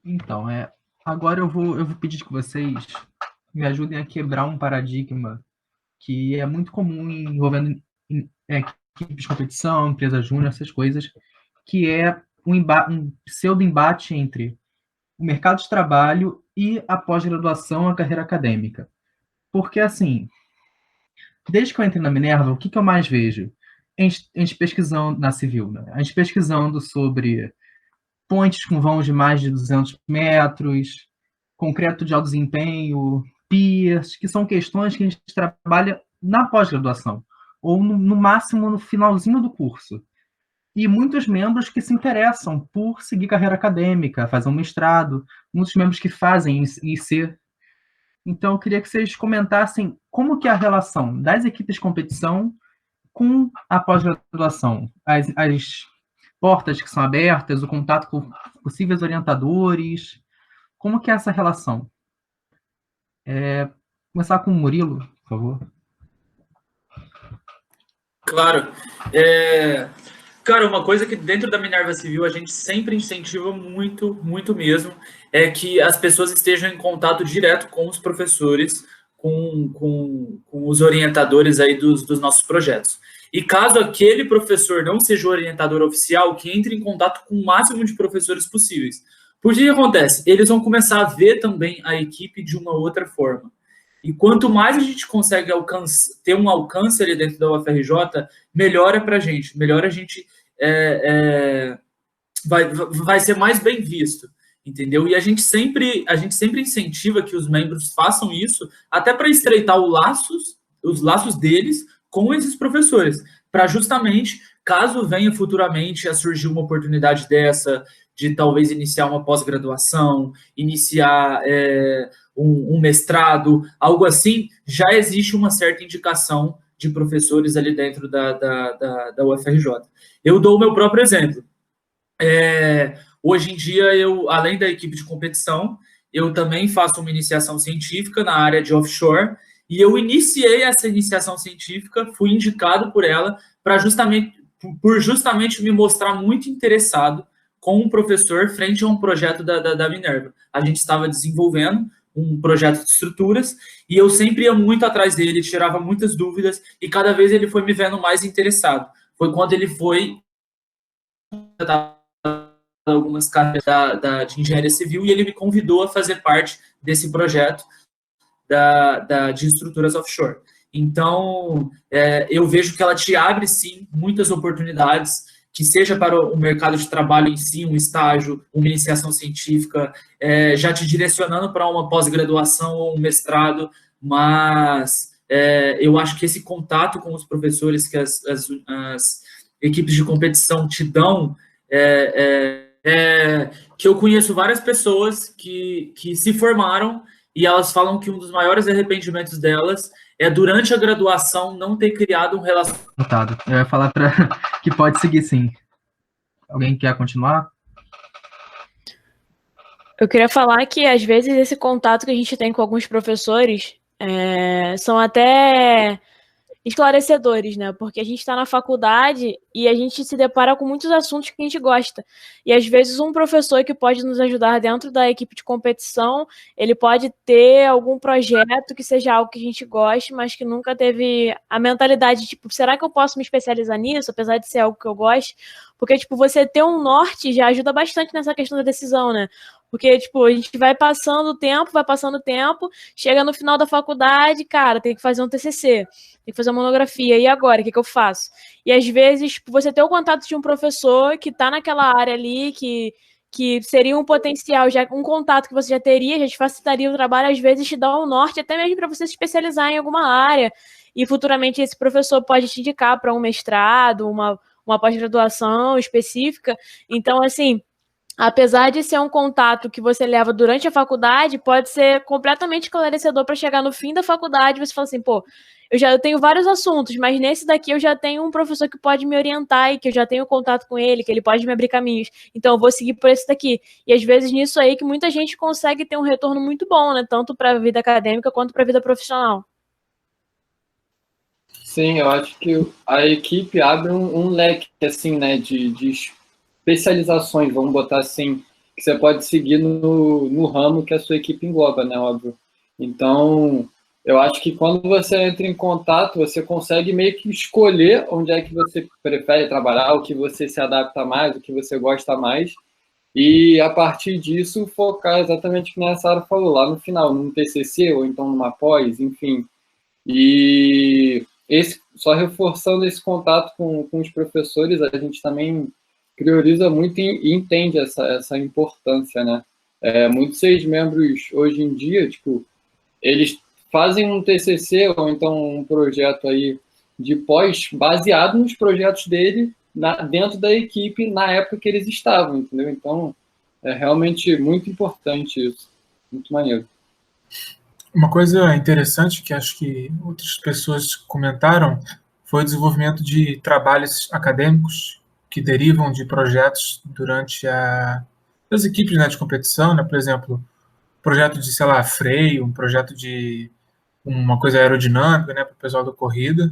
Então, agora eu vou pedir que vocês me ajudem a quebrar um paradigma que é muito comum envolvendo equipes de competição, empresa júnior, essas coisas, que é um pseudo-embate entre o mercado de trabalho e a pós-graduação, a carreira acadêmica. Porque, assim, desde que eu entrei na Minerva, o que eu mais vejo? A gente pesquisando na Civil, né? A gente pesquisando sobre pontes com vãos de mais de 200 metros, concreto de alto desempenho, piers, que são questões que a gente trabalha na pós-graduação, ou no máximo no finalzinho do curso. E muitos membros que se interessam por seguir carreira acadêmica, fazer um mestrado, muitos membros que fazem IC. Então, eu queria que vocês comentassem como que é a relação das equipes de competição com a pós-graduação, as portas que são abertas, o contato com possíveis orientadores, como que é essa relação? Começar com o Murilo, por favor. Claro. Cara, uma coisa que dentro da Minerva Civil a gente sempre incentiva muito, muito mesmo, é que as pessoas estejam em contato direto com os professores, com os orientadores aí dos nossos projetos. E caso aquele professor não seja o orientador oficial, que entre em contato com o máximo de professores possíveis. Porque o que acontece? Eles vão começar a ver também a equipe de uma outra forma. E quanto mais a gente consegue ter um alcance ali dentro da UFRJ, melhora para a gente, melhora a gente vai ser mais bem visto, entendeu? E a gente sempre incentiva que os membros façam isso, até para estreitar os laços deles com esses professores, para justamente, caso venha futuramente a surgir uma oportunidade dessa, de talvez iniciar uma pós-graduação, iniciar um mestrado, algo assim, já existe uma certa indicação de professores ali dentro da UFRJ. Eu dou o meu próprio exemplo. Hoje em dia, além da equipe de competição, eu também faço uma iniciação científica na área de offshore, e eu iniciei essa iniciação científica, fui indicado por ela, por justamente me mostrar muito interessado com um professor frente a um projeto da Minerva. A gente estava desenvolvendo um projeto de estruturas, e eu sempre ia muito atrás dele, tirava muitas dúvidas, e cada vez ele foi me vendo mais interessado. Foi quando ele foi algumas cadeiras de engenharia civil, e ele me convidou a fazer parte desse projeto de estruturas offshore. Então, eu vejo que ela te abre, sim, muitas oportunidades, que seja para o mercado de trabalho em si, um estágio, uma iniciação científica, já te direcionando para uma pós-graduação ou um mestrado, mas eu acho que esse contato com os professores que as equipes de competição te dão, que eu conheço várias pessoas que se formaram e elas falam que um dos maiores arrependimentos delas é durante a graduação não ter criado um relacionamento. Eu ia falar que pode seguir, sim. Alguém quer continuar? Eu queria falar que, às vezes, esse contato que a gente tem com alguns professores são até esclarecedores, né? Porque a gente está na faculdade e a gente se depara com muitos assuntos que a gente gosta. E, às vezes, um professor que pode nos ajudar dentro da equipe de competição, ele pode ter algum projeto que seja algo que a gente goste, mas que nunca teve a mentalidade, tipo, será que eu posso me especializar nisso, apesar de ser algo que eu goste? Porque, tipo, você ter um norte já ajuda bastante nessa questão da decisão, né? Porque, tipo, a gente vai passando o tempo, chega no final da faculdade, cara, tem que fazer um TCC, tem que fazer uma monografia, e agora, o que eu faço? E, às vezes, tipo, você ter o contato de um professor que tá naquela área ali, que seria um potencial, já um contato que você já teria, já te facilitaria o trabalho, às vezes te dá um norte, até mesmo para você se especializar em alguma área, e futuramente esse professor pode te indicar para um mestrado, uma pós-graduação específica. Então, assim, apesar de ser um contato que você leva durante a faculdade, pode ser completamente esclarecedor para chegar no fim da faculdade e você fala assim, pô, eu tenho vários assuntos, mas nesse daqui eu já tenho um professor que pode me orientar e que eu já tenho contato com ele, que ele pode me abrir caminhos. Então eu vou seguir por esse daqui. E às vezes nisso aí que muita gente consegue ter um retorno muito bom, né? Tanto para a vida acadêmica quanto para a vida profissional. Sim, eu acho que a equipe abre um leque, assim, né, de especializações, vamos botar assim, que você pode seguir no ramo que a sua equipe engloba, né, óbvio. Então, eu acho que quando você entra em contato, você consegue meio que escolher onde é que você prefere trabalhar, o que você se adapta mais, o que você gosta mais, e a partir disso focar exatamente o que a Sara falou, lá no final, num TCC ou então numa pós, enfim. E só reforçando esse contato com os professores, a gente também prioriza muito e entende essa importância, né? Muitos ex-membros hoje em dia, tipo, eles fazem um TCC ou então um projeto aí de pós baseado nos projetos dele dentro da equipe na época que eles estavam, entendeu? Então, é realmente muito importante isso. Muito maneiro. Uma coisa interessante que acho que outras pessoas comentaram foi o desenvolvimento de trabalhos acadêmicos que derivam de projetos durante as equipes, né, de competição, né? Por exemplo, projeto de, sei lá, freio, um projeto de uma coisa aerodinâmica, né, para o pessoal da corrida.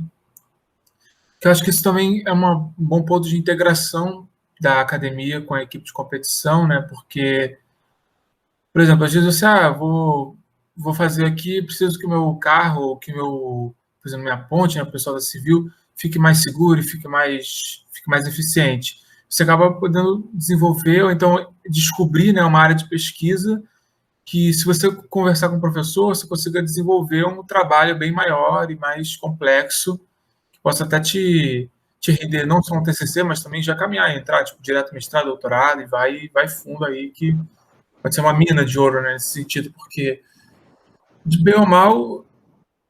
Que eu acho que isso também é um bom ponto de integração da academia com a equipe de competição, né? Porque, por exemplo, às vezes você, vou fazer aqui, preciso que o meu carro, por exemplo, minha ponte, né, o pessoal da civil, fique mais seguro e fique mais eficiente. Você acaba podendo desenvolver ou então descobrir, né, uma área de pesquisa que, se você conversar com o professor, você consiga desenvolver um trabalho bem maior e mais complexo, que possa até te render não só um TCC, mas também já caminhar, entrar tipo, direto mestrado, doutorado, e vai fundo aí, que pode ser uma mina de ouro, né, nesse sentido, porque, de bem ou mal,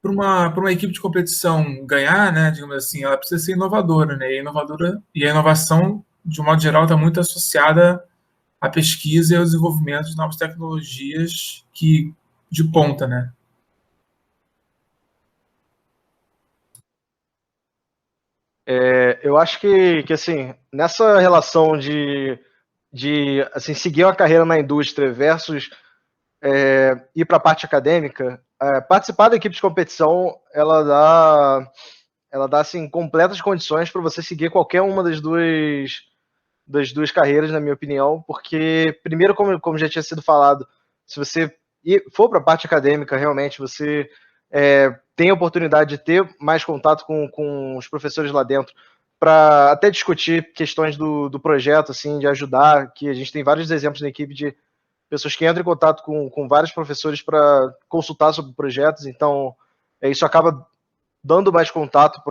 para uma equipe de competição ganhar, né, digamos assim, ela precisa ser inovadora, né, e a inovação, de um modo geral, está muito associada à pesquisa e ao desenvolvimento de novas tecnologias de ponta, né. Eu acho que assim, nessa relação de assim, seguir uma carreira na indústria versus ir para a parte acadêmica, participar da equipe de competição, ela dá assim, completas condições para você seguir qualquer uma das duas carreiras, na minha opinião, porque, primeiro, como já tinha sido falado, se você for para a parte acadêmica, realmente, você tem a oportunidade de ter mais contato com os professores lá dentro, para até discutir questões do projeto, assim, de ajudar, que a gente tem vários exemplos na equipe de pessoas que entram em contato com vários professores para consultar sobre projetos, então isso acaba dando mais contato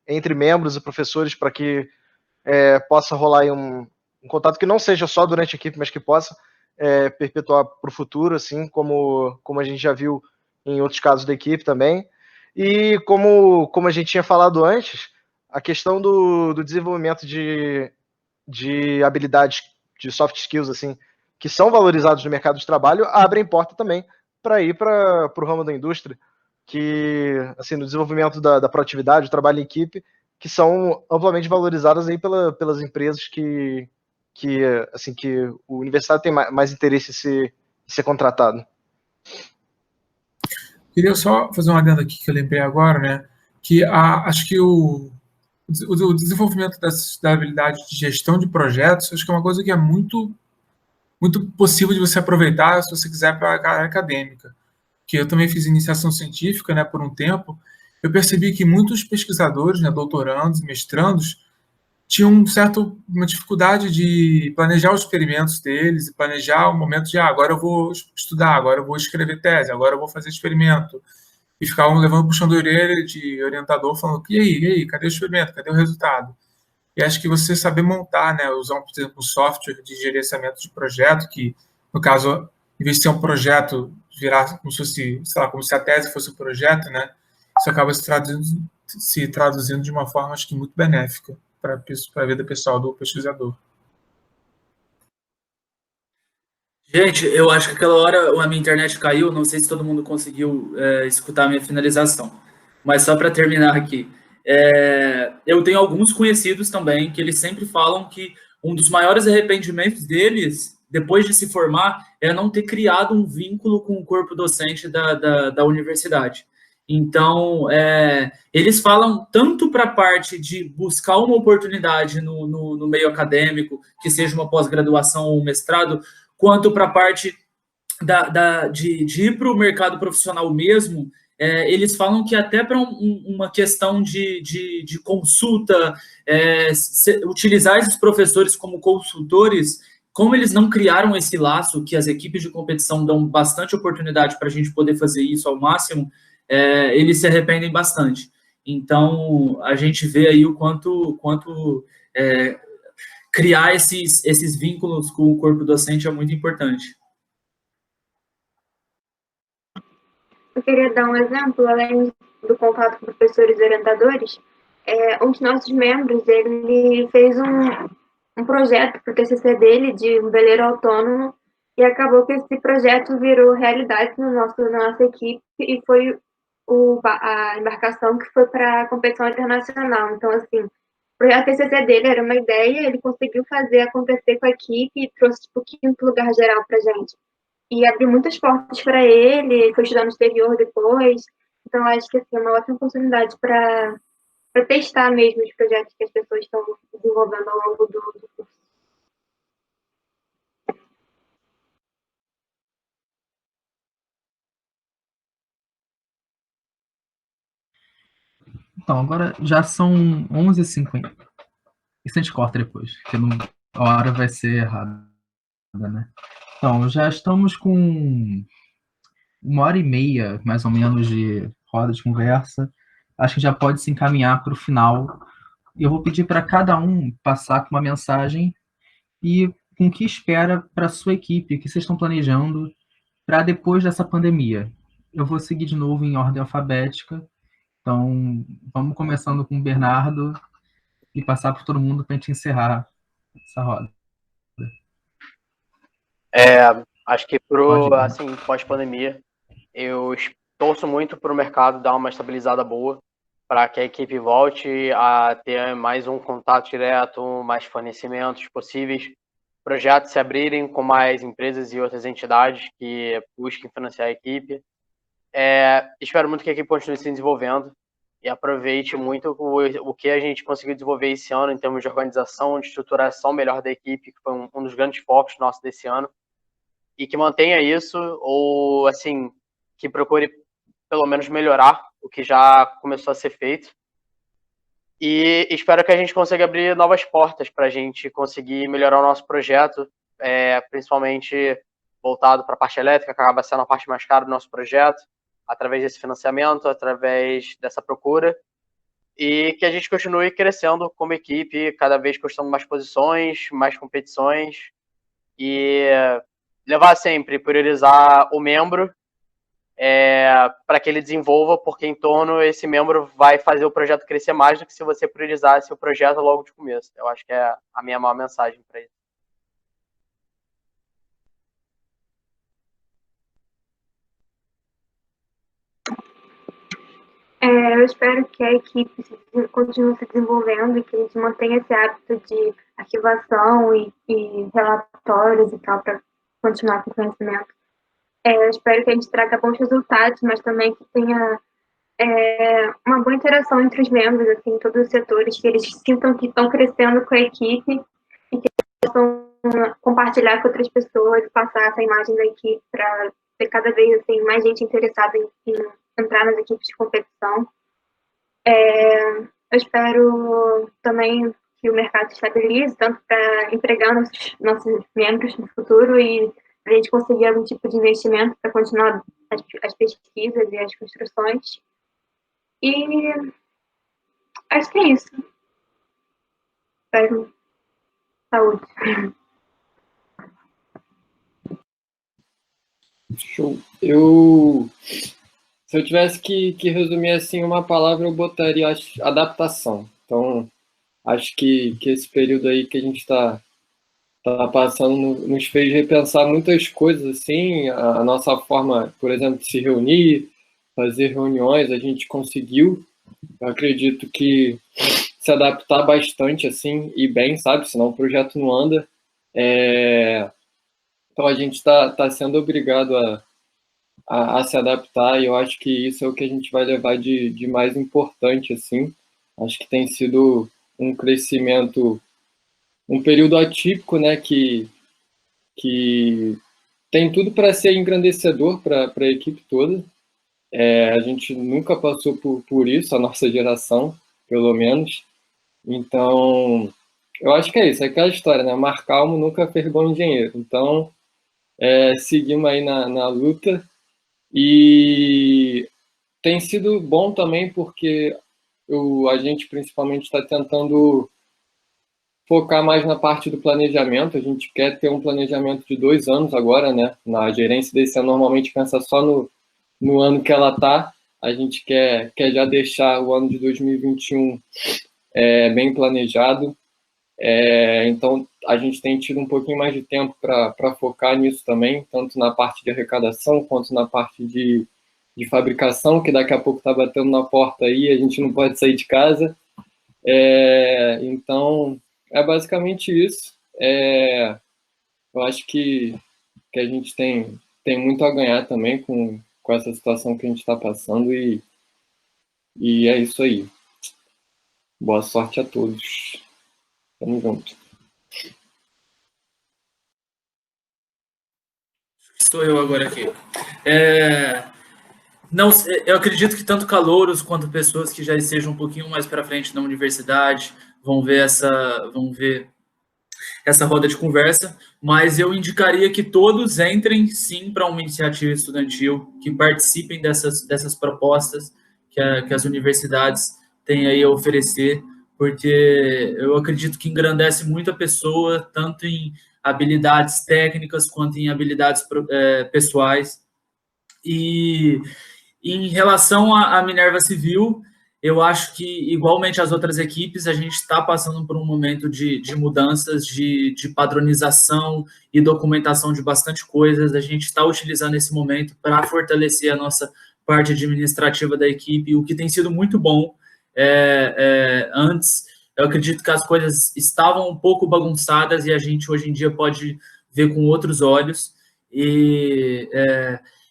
entre membros e professores para que possa rolar aí um contato que não seja só durante a equipe, mas que possa perpetuar para o futuro, assim como a gente já viu em outros casos da equipe também. E como a gente tinha falado antes, a questão do desenvolvimento de habilidades, de soft skills, assim, que são valorizados no mercado de trabalho, abrem porta também para ir para o ramo da indústria, que, assim, no desenvolvimento da proatividade, do trabalho em equipe, que são amplamente valorizadas aí pelas empresas que o universitário tem mais interesse em ser contratado. Queria só fazer uma adenda aqui que eu lembrei agora, né? Que acho que o desenvolvimento da habilidade de gestão de projetos, acho que é uma coisa que é muito, muito possível de você aproveitar se você quiser para a área acadêmica. Que eu também fiz iniciação científica, né, por um tempo. Eu percebi que muitos pesquisadores, né, doutorandos, mestrandos, tinham uma dificuldade de planejar os experimentos deles, e planejar o momento de, agora eu vou estudar, agora eu vou escrever tese, agora eu vou fazer experimento. E ficavam levando puxão de orelha de orientador, falando, e aí, cadê o experimento, cadê o resultado? E acho que você saber montar, né, usar, por exemplo, um software de gerenciamento de projeto, que, no caso, em vez de ser um projeto, virar como se fosse, sei lá, como se a tese fosse um projeto, né, isso acaba se traduzindo de uma forma, acho que, muito benéfica para a vida pessoal do pesquisador. Gente, eu acho que aquela hora a minha internet caiu, não sei se todo mundo conseguiu escutar a minha finalização, mas só para terminar aqui, eu tenho alguns conhecidos também que eles sempre falam que um dos maiores arrependimentos deles, depois de se formar, é não ter criado um vínculo com o corpo docente da universidade. Então, eles falam tanto para a parte de buscar uma oportunidade no meio acadêmico, que seja uma pós-graduação ou um mestrado, quanto para a parte de ir para o mercado profissional mesmo. Eles falam que até para uma questão de consulta, utilizar esses professores como consultores, como eles não criaram esse laço, que as equipes de competição dão bastante oportunidade para a gente poder fazer isso ao máximo, eles se arrependem bastante. Então, a gente vê aí o quanto criar esses vínculos com o corpo docente é muito importante. Eu queria dar um exemplo, além do contato com professores e orientadores, um dos nossos membros, ele fez um projeto para o TCC dele de um veleiro autônomo e acabou que esse projeto virou realidade na nossa equipe e foi a embarcação que foi para a competição internacional. Então, assim, o projeto TCC dele era uma ideia, ele conseguiu fazer acontecer com a equipe e trouxe tipo, o quinto lugar geral para gente. E abriu muitas portas para ele foi estudar no exterior depois. Então, acho que assim, é uma ótima oportunidade para testar mesmo os projetos que as pessoas estão desenvolvendo ao longo do curso. Então, agora já são 11h50. Isso a gente corta depois, porque a hora vai ser errada, né? Então, já estamos com 1h30, mais ou menos, de roda de conversa. Acho que já pode se encaminhar para o final. E eu vou pedir para cada um passar com uma mensagem e com o que espera para a sua equipe, o que vocês estão planejando para depois dessa pandemia. Eu vou seguir de novo em ordem alfabética. Então, vamos começando com o Bernardo e passar por todo mundo para a gente encerrar essa roda. Acho que assim, pós-pandemia, eu torço muito para o mercado dar uma estabilizada boa, para que a equipe volte a ter mais um contato direto, mais fornecimentos possíveis, projetos se abrirem com mais empresas e outras entidades que busquem financiar a equipe. Espero muito que a equipe continue se desenvolvendo e aproveite muito o que a gente conseguiu desenvolver esse ano em termos de organização, de estruturação melhor da equipe, que foi um dos grandes focos nossos desse ano, e que mantenha isso, ou assim, que procure pelo menos melhorar o que já começou a ser feito. E espero que a gente consiga abrir novas portas para a gente conseguir melhorar o nosso projeto, principalmente voltado para a parte elétrica, que acaba sendo a parte mais cara do nosso projeto, através desse financiamento, através dessa procura, e que a gente continue crescendo como equipe, cada vez conquistando mais posições, mais competições, e levar sempre, priorizar o membro para que ele desenvolva, porque em torno esse membro vai fazer o projeto crescer mais do que se você priorizasse o projeto logo de começo. Eu acho que é a minha maior mensagem para isso. Eu espero que a equipe continue se desenvolvendo e que a gente mantenha esse hábito de arquivação e relatórios e tal para continuar com o conhecimento. Eu espero que a gente traga bons resultados, mas também que tenha uma boa interação entre os membros, assim, todos os setores, que eles sintam que estão crescendo com a equipe e que eles possam compartilhar com outras pessoas e passar essa imagem da equipe para ter cada vez assim, mais gente interessada em entrar nas equipes de competição. Eu espero também que o mercado se estabilize, tanto para empregar nossos membros no futuro e para a gente conseguir algum tipo de investimento para continuar as pesquisas e as construções. E acho que é isso. Espero saúde. Show. Se eu tivesse que resumir assim uma palavra, eu botaria adaptação. Então, acho que esse período aí que a gente está passando nos fez repensar muitas coisas, assim, a nossa forma, por exemplo, de se reunir, fazer reuniões, a gente conseguiu, eu acredito que se adaptar bastante, assim, e bem, sabe? Senão o projeto não anda. Então, a gente está sendo obrigado a se adaptar, e eu acho que isso é o que a gente vai levar de mais importante, assim. Acho que tem sido um crescimento, um período atípico, né, que tem tudo para ser engrandecedor para a equipe toda. A gente nunca passou por isso, a nossa geração, pelo menos. Então, eu acho que é isso, é aquela história, né? Mar calmo nunca fez bom engenheiro. Então, seguimos aí na luta. E tem sido bom também porque a gente principalmente está tentando focar mais na parte do planejamento. A gente quer ter um planejamento de 2 anos agora, né? Na gerência desse ano, normalmente pensa só no ano que ela está. A gente quer já deixar o ano de 2021 bem planejado. Então, a gente tem tido um pouquinho mais de tempo para focar nisso também, tanto na parte de arrecadação quanto na parte de fabricação, que daqui a pouco está batendo na porta aí, a gente não pode sair de casa. Então, é basicamente isso. Eu acho que a gente tem muito a ganhar também com essa situação que a gente está passando, e é isso aí. Boa sorte a todos. Tamo junto. Sou eu agora aqui. Não, eu acredito que tanto calouros quanto pessoas que já estejam um pouquinho mais para frente na universidade vão ver essa roda de conversa, mas eu indicaria que todos entrem, sim, para uma iniciativa estudantil, que participem dessas propostas que as universidades têm aí a oferecer, porque eu acredito que engrandece muito a pessoa, tanto em habilidades técnicas quanto em habilidades pessoais. E em relação à Minerva Civil, eu acho que, igualmente às outras equipes, a gente está passando por um momento de mudanças, de padronização e documentação de bastante coisas. A gente está utilizando esse momento para fortalecer a nossa parte administrativa da equipe, o que tem sido muito bom. Antes, eu acredito que as coisas estavam um pouco bagunçadas e a gente, hoje em dia, pode ver com outros olhos. E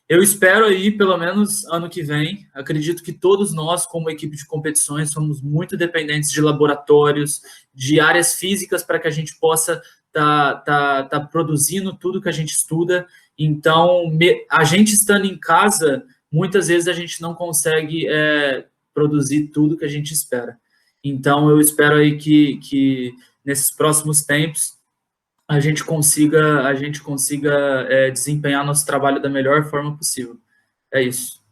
eu espero aí, pelo menos ano que vem, acredito que todos nós, como equipe de competições, somos muito dependentes de laboratórios, de áreas físicas para que a gente possa tá produzindo tudo que a gente estuda. Então, a gente estando em casa, muitas vezes a gente não consegue produzir tudo que a gente espera. Então, eu espero aí que nesses próximos tempos a gente consiga desempenhar nosso trabalho da melhor forma possível. É isso.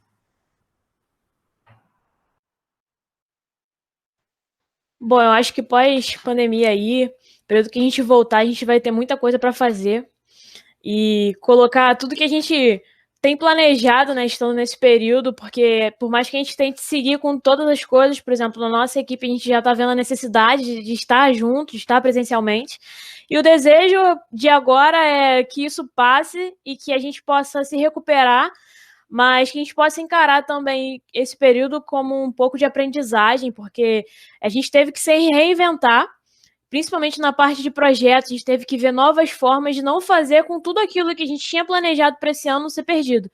Bom, eu acho que pós-pandemia aí, período que a gente voltar, a gente vai ter muita coisa para fazer e colocar tudo que a gente tem planejado, né, estando nesse período, porque por mais que a gente tente seguir com todas as coisas, por exemplo, na nossa equipe a gente já está vendo a necessidade de estar junto, de estar presencialmente, e o desejo de agora é que isso passe e que a gente possa se recuperar, mas que a gente possa encarar também esse período como um pouco de aprendizagem, porque a gente teve que se reinventar, principalmente na parte de projetos, a gente teve que ver novas formas de não fazer com tudo aquilo que a gente tinha planejado para esse ano ser perdido.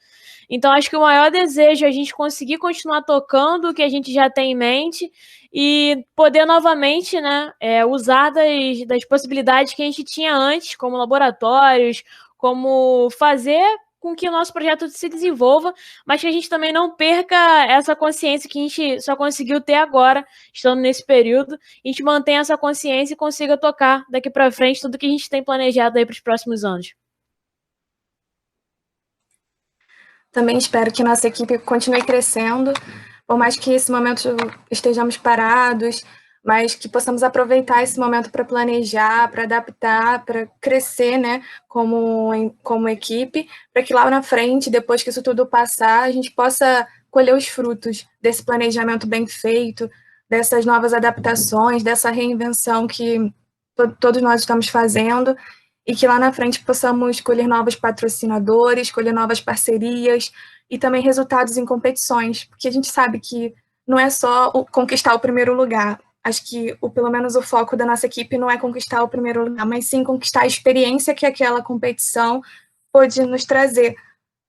Então, acho que o maior desejo é a gente conseguir continuar tocando o que a gente já tem em mente e poder novamente, né, usar das possibilidades que a gente tinha antes, como laboratórios, como fazer com que o nosso projeto se desenvolva, mas que a gente também não perca essa consciência que a gente só conseguiu ter agora, estando nesse período, a gente mantenha essa consciência e consiga tocar daqui para frente tudo que a gente tem planejado aí para os próximos anos. Também espero que nossa equipe continue crescendo, por mais que esse momento estejamos parados, mas que possamos aproveitar esse momento para planejar, para adaptar, para crescer, né, como equipe, para que lá na frente, depois que isso tudo passar, a gente possa colher os frutos desse planejamento bem feito, dessas novas adaptações, dessa reinvenção que todos nós estamos fazendo, e que lá na frente possamos colher novos patrocinadores, colher novas parcerias e também resultados em competições, porque a gente sabe que não é só conquistar o primeiro lugar. Acho que, pelo menos, o foco da nossa equipe não é conquistar o primeiro lugar, mas sim conquistar a experiência que aquela competição pode nos trazer,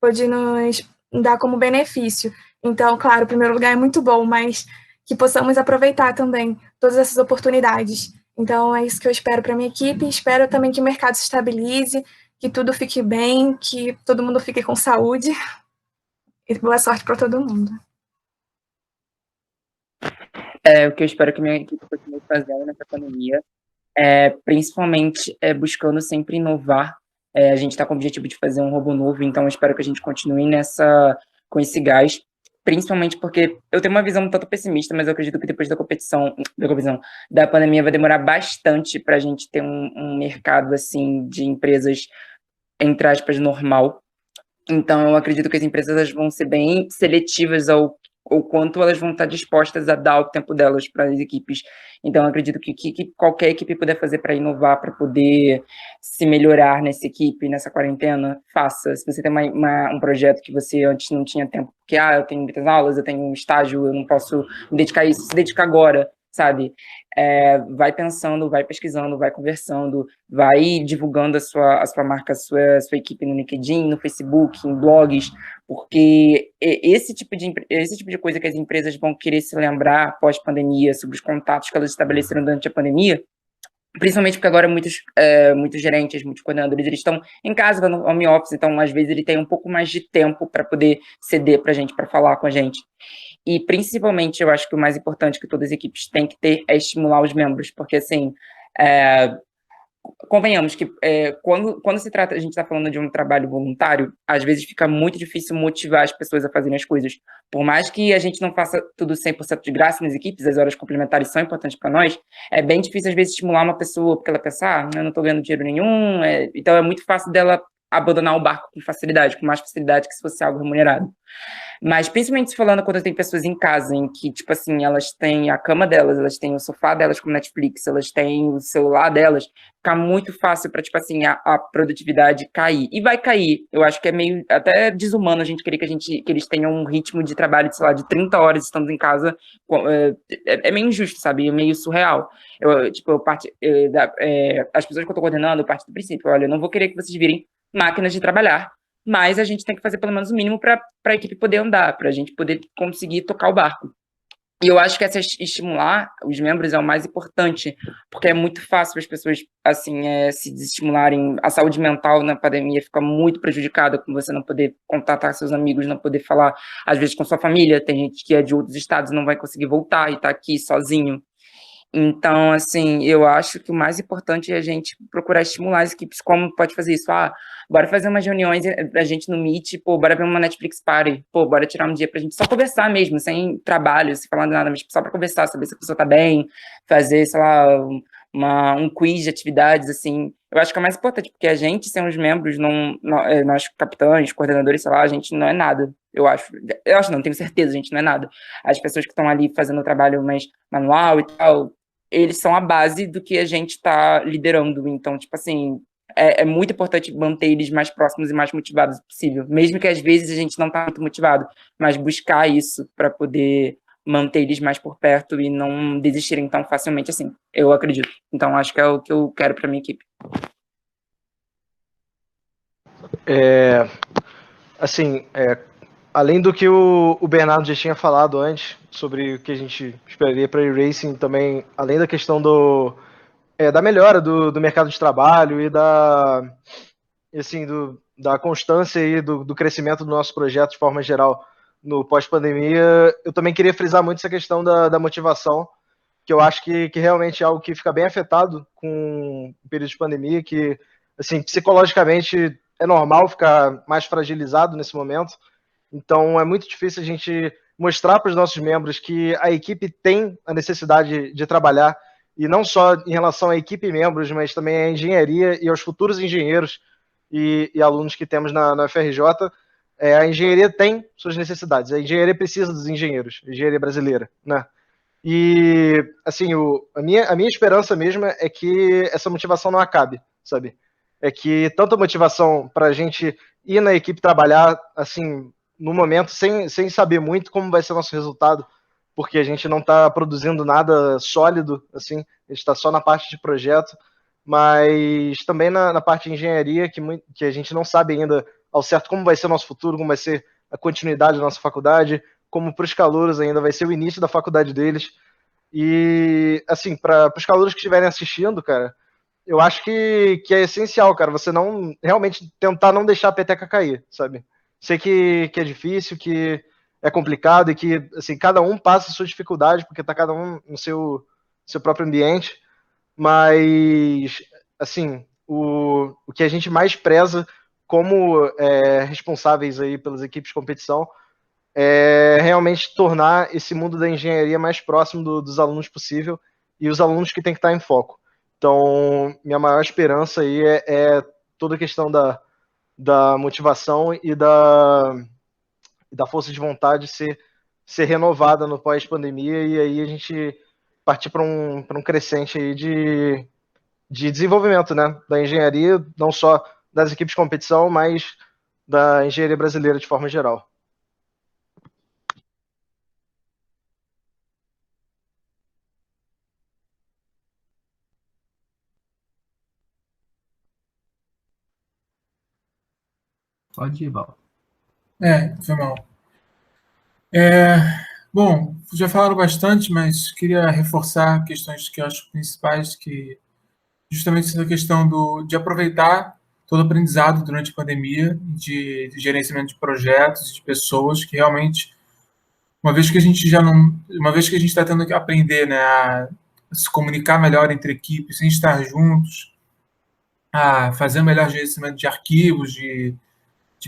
pode nos dar como benefício. Então, claro, o primeiro lugar é muito bom, mas que possamos aproveitar também todas essas oportunidades. Então, é isso que eu espero para a minha equipe. Espero também que o mercado se estabilize, que tudo fique bem, que todo mundo fique com saúde. E boa sorte para todo mundo. O que eu espero que minha equipe continue fazendo nessa pandemia, principalmente buscando sempre inovar. A gente está com o objetivo de fazer um robô novo, então eu espero que a gente continue com esse gás, principalmente porque eu tenho uma visão um tanto pessimista, mas eu acredito que depois da pandemia vai demorar bastante para a gente ter um mercado, assim, de empresas, entre aspas, normal. Então, eu acredito que as empresas elas vão ser bem seletivas ao quanto elas vão estar dispostas a dar o tempo delas para as equipes. Então, eu acredito que qualquer equipe puder fazer para inovar, para poder se melhorar nessa equipe, nessa quarentena, faça. Se você tem um projeto que você antes não tinha tempo, porque eu tenho muitas aulas, eu tenho um estágio, eu não posso me dedicar a isso, se dedica agora, sabe? Vai pensando, vai pesquisando, vai conversando, vai divulgando a sua marca, a sua equipe no LinkedIn, no Facebook, em blogs, porque esse tipo de coisa que as empresas vão querer se lembrar pós-pandemia, sobre os contatos que elas estabeleceram durante a pandemia, principalmente porque agora muitos gerentes, muitos coordenadores, eles estão em casa, no home office, então às vezes ele tem um pouco mais de tempo para poder ceder para a gente, para falar com a gente. E, principalmente, eu acho que o mais importante que todas as equipes têm que ter é estimular os membros, porque, assim, convenhamos que quando a gente está falando de um trabalho voluntário, às vezes fica muito difícil motivar as pessoas a fazerem as coisas. Por mais que a gente não faça tudo 100% de graça nas equipes, as horas complementares são importantes para nós, é bem difícil, às vezes, estimular uma pessoa, porque ela pensa, eu não estou ganhando dinheiro nenhum, então é muito fácil dela abandonar o barco com mais facilidade que se fosse algo remunerado. Mas, principalmente falando quando tem pessoas em casa, em que, tipo assim, elas têm a cama delas, elas têm o sofá delas como Netflix, elas têm o celular delas, fica muito fácil para, tipo assim, a produtividade cair. E vai cair. Eu acho que é meio até desumano a gente querer que eles tenham um ritmo de trabalho, sei lá, de 30 horas estando em casa. É meio injusto, sabe? É meio surreal. As pessoas que eu tô coordenando, eu parto do princípio, olha, eu não vou querer que vocês virem máquinas de trabalhar, mas a gente tem que fazer pelo menos o mínimo para a equipe poder andar, para a gente poder conseguir tocar o barco. E eu acho que estimular os membros é o mais importante, porque é muito fácil as pessoas assim se desestimularem. A saúde mental na pandemia fica muito prejudicada com você não poder contatar seus amigos, não poder falar, às vezes, com sua família. Tem gente que é de outros estados e não vai conseguir voltar e está aqui sozinho. Então, assim, eu acho que o mais importante é a gente procurar estimular as equipes. Como pode fazer isso? Bora fazer umas reuniões a gente no Meet, bora ver uma Netflix Party, bora tirar um dia pra gente só conversar mesmo, sem trabalho, sem falar nada, mas só pra conversar, saber se a pessoa tá bem, fazer, sei lá, um quiz de atividades, assim. Eu acho que é o mais importante, porque a gente, sem os membros, nós capitães, coordenadores, sei lá, a gente não é nada. Eu acho não, tenho certeza, a gente não é nada. As pessoas que estão ali fazendo o trabalho mais manual e tal, eles são a base do que a gente está liderando. Então, tipo assim, é muito importante manter eles mais próximos e mais motivados possível. Mesmo que às vezes a gente não está muito motivado, mas buscar isso para poder manter eles mais por perto e não desistirem tão facilmente assim. Eu acredito. Então, acho que é o que eu quero para minha equipe. Além do que o Bernardo já tinha falado antes, sobre o que a gente esperaria para a Racing, também, além da questão da melhora do mercado de trabalho e da constância e do crescimento do nosso projeto de forma geral no pós-pandemia, eu também queria frisar muito essa questão da motivação, que eu acho que realmente é algo que fica bem afetado com o período de pandemia, que, assim, psicologicamente é normal ficar mais fragilizado nesse momento. Então, é muito difícil a gente mostrar para os nossos membros que a equipe tem a necessidade de trabalhar, e não só em relação à equipe e membros, mas também à engenharia e aos futuros engenheiros e alunos que temos na FRJ. A engenharia tem suas necessidades, a engenharia precisa dos engenheiros, a engenharia brasileira, né? E, assim, a minha esperança mesmo é que essa motivação não acabe, sabe? É que tanta motivação para a gente ir na equipe trabalhar, assim, no momento, sem saber muito como vai ser o nosso resultado, porque a gente não está produzindo nada sólido, assim, a gente está só na parte de projeto, mas também na parte de engenharia, que a gente não sabe ainda ao certo como vai ser o nosso futuro, como vai ser a continuidade da nossa faculdade, como para os calouros ainda vai ser o início da faculdade deles. E, assim, para os calouros que estiverem assistindo, cara, eu acho que é essencial, cara, você não realmente tentar não deixar a peteca cair, sabe? Sei que é difícil, que é complicado e que, assim, cada um passa a sua dificuldade, porque tá cada um no seu próprio ambiente, mas, assim, o que a gente mais preza como responsáveis aí pelas equipes de competição realmente tornar esse mundo da engenharia mais próximo dos alunos possível e os alunos que têm que estar em foco. Então, minha maior esperança aí é toda a questão da motivação e da força de vontade ser renovada no pós-pandemia, e aí a gente partir para um crescente aí de desenvolvimento, né, da engenharia, não só das equipes de competição, mas da engenharia brasileira de forma geral. Pode ir, Val. Foi mal. Bom, já falaram bastante, mas queria reforçar questões que eu acho principais, que justamente essa questão de aproveitar todo o aprendizado durante a pandemia, de gerenciamento de projetos, de pessoas, que realmente, uma vez que a gente está tendo que aprender, né, a se comunicar melhor entre equipes, sem estar juntos, a fazer um melhor gerenciamento de arquivos, de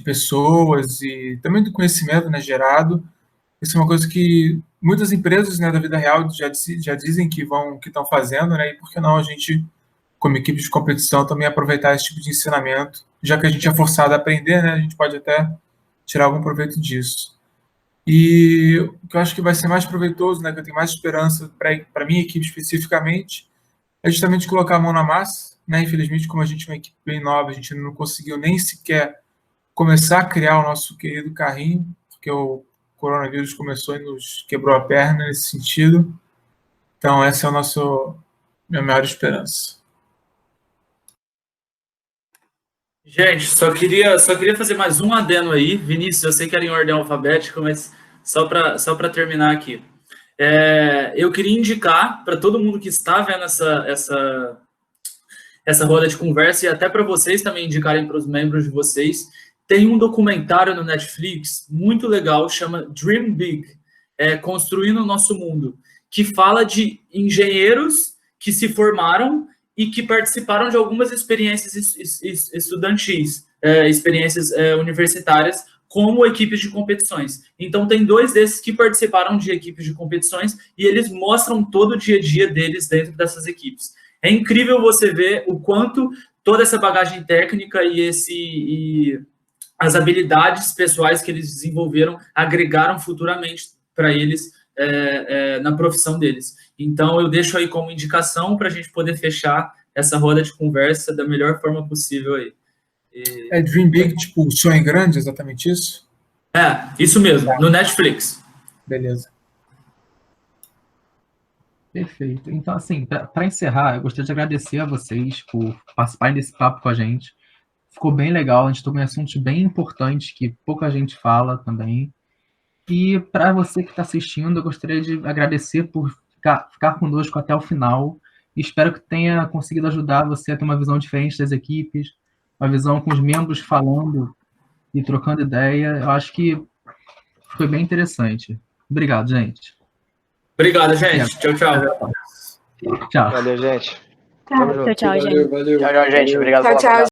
pessoas e também do conhecimento, né, gerado. Isso é uma coisa que muitas empresas, né, da vida real já dizem que estão fazendo, né, e por que não a gente, como equipe de competição, também aproveitar esse tipo de ensinamento, já que a gente é forçado a aprender, né, a gente pode até tirar algum proveito disso. E o que eu acho que vai ser mais proveitoso, né, que eu tenho mais esperança para minha equipe especificamente, é justamente colocar a mão na massa, né. Infelizmente, como a gente é uma equipe bem nova, a gente não conseguiu nem sequer começar a criar o nosso querido carrinho, porque o coronavírus começou e nos quebrou a perna nesse sentido. Então, essa é minha maior esperança. Gente, só queria fazer mais um adendo aí. Vinícius, eu sei que era em ordem alfabética, mas só para terminar aqui. Eu queria indicar para todo mundo que está vendo essa roda de conversa, e até para vocês também indicarem para os membros de vocês, tem um documentário no Netflix muito legal, chama Dream Big, Construindo o Nosso Mundo, que fala de engenheiros que se formaram e que participaram de algumas experiências estudantis, experiências universitárias, como equipes de competições. Então, tem 2 desses que participaram de equipes de competições e eles mostram todo o dia a dia deles dentro dessas equipes. É incrível você ver o quanto toda essa bagagem técnica e as habilidades pessoais que eles desenvolveram agregaram futuramente para eles na profissão deles. Então, eu deixo aí como indicação para a gente poder fechar essa roda de conversa da melhor forma possível aí. Dream Big, tipo, sonho grande, exatamente isso? Isso mesmo, no Netflix. Beleza. Perfeito. Então, assim, para encerrar, eu gostaria de agradecer a vocês por participarem desse papo com a gente. Ficou bem legal, a gente tocou em assuntos bem importantes que pouca gente fala também. E para você que está assistindo, eu gostaria de agradecer por ficar conosco até o final. E espero que tenha conseguido ajudar você a ter uma visão diferente das equipes, uma visão com os membros falando e trocando ideia. Eu acho que foi bem interessante. Obrigado, gente. Obrigado, gente. Tchau, tchau. Tchau. Valeu, gente. Tchau, gente. Valeu. Tchau, gente. Obrigado Tchau, pela tchau.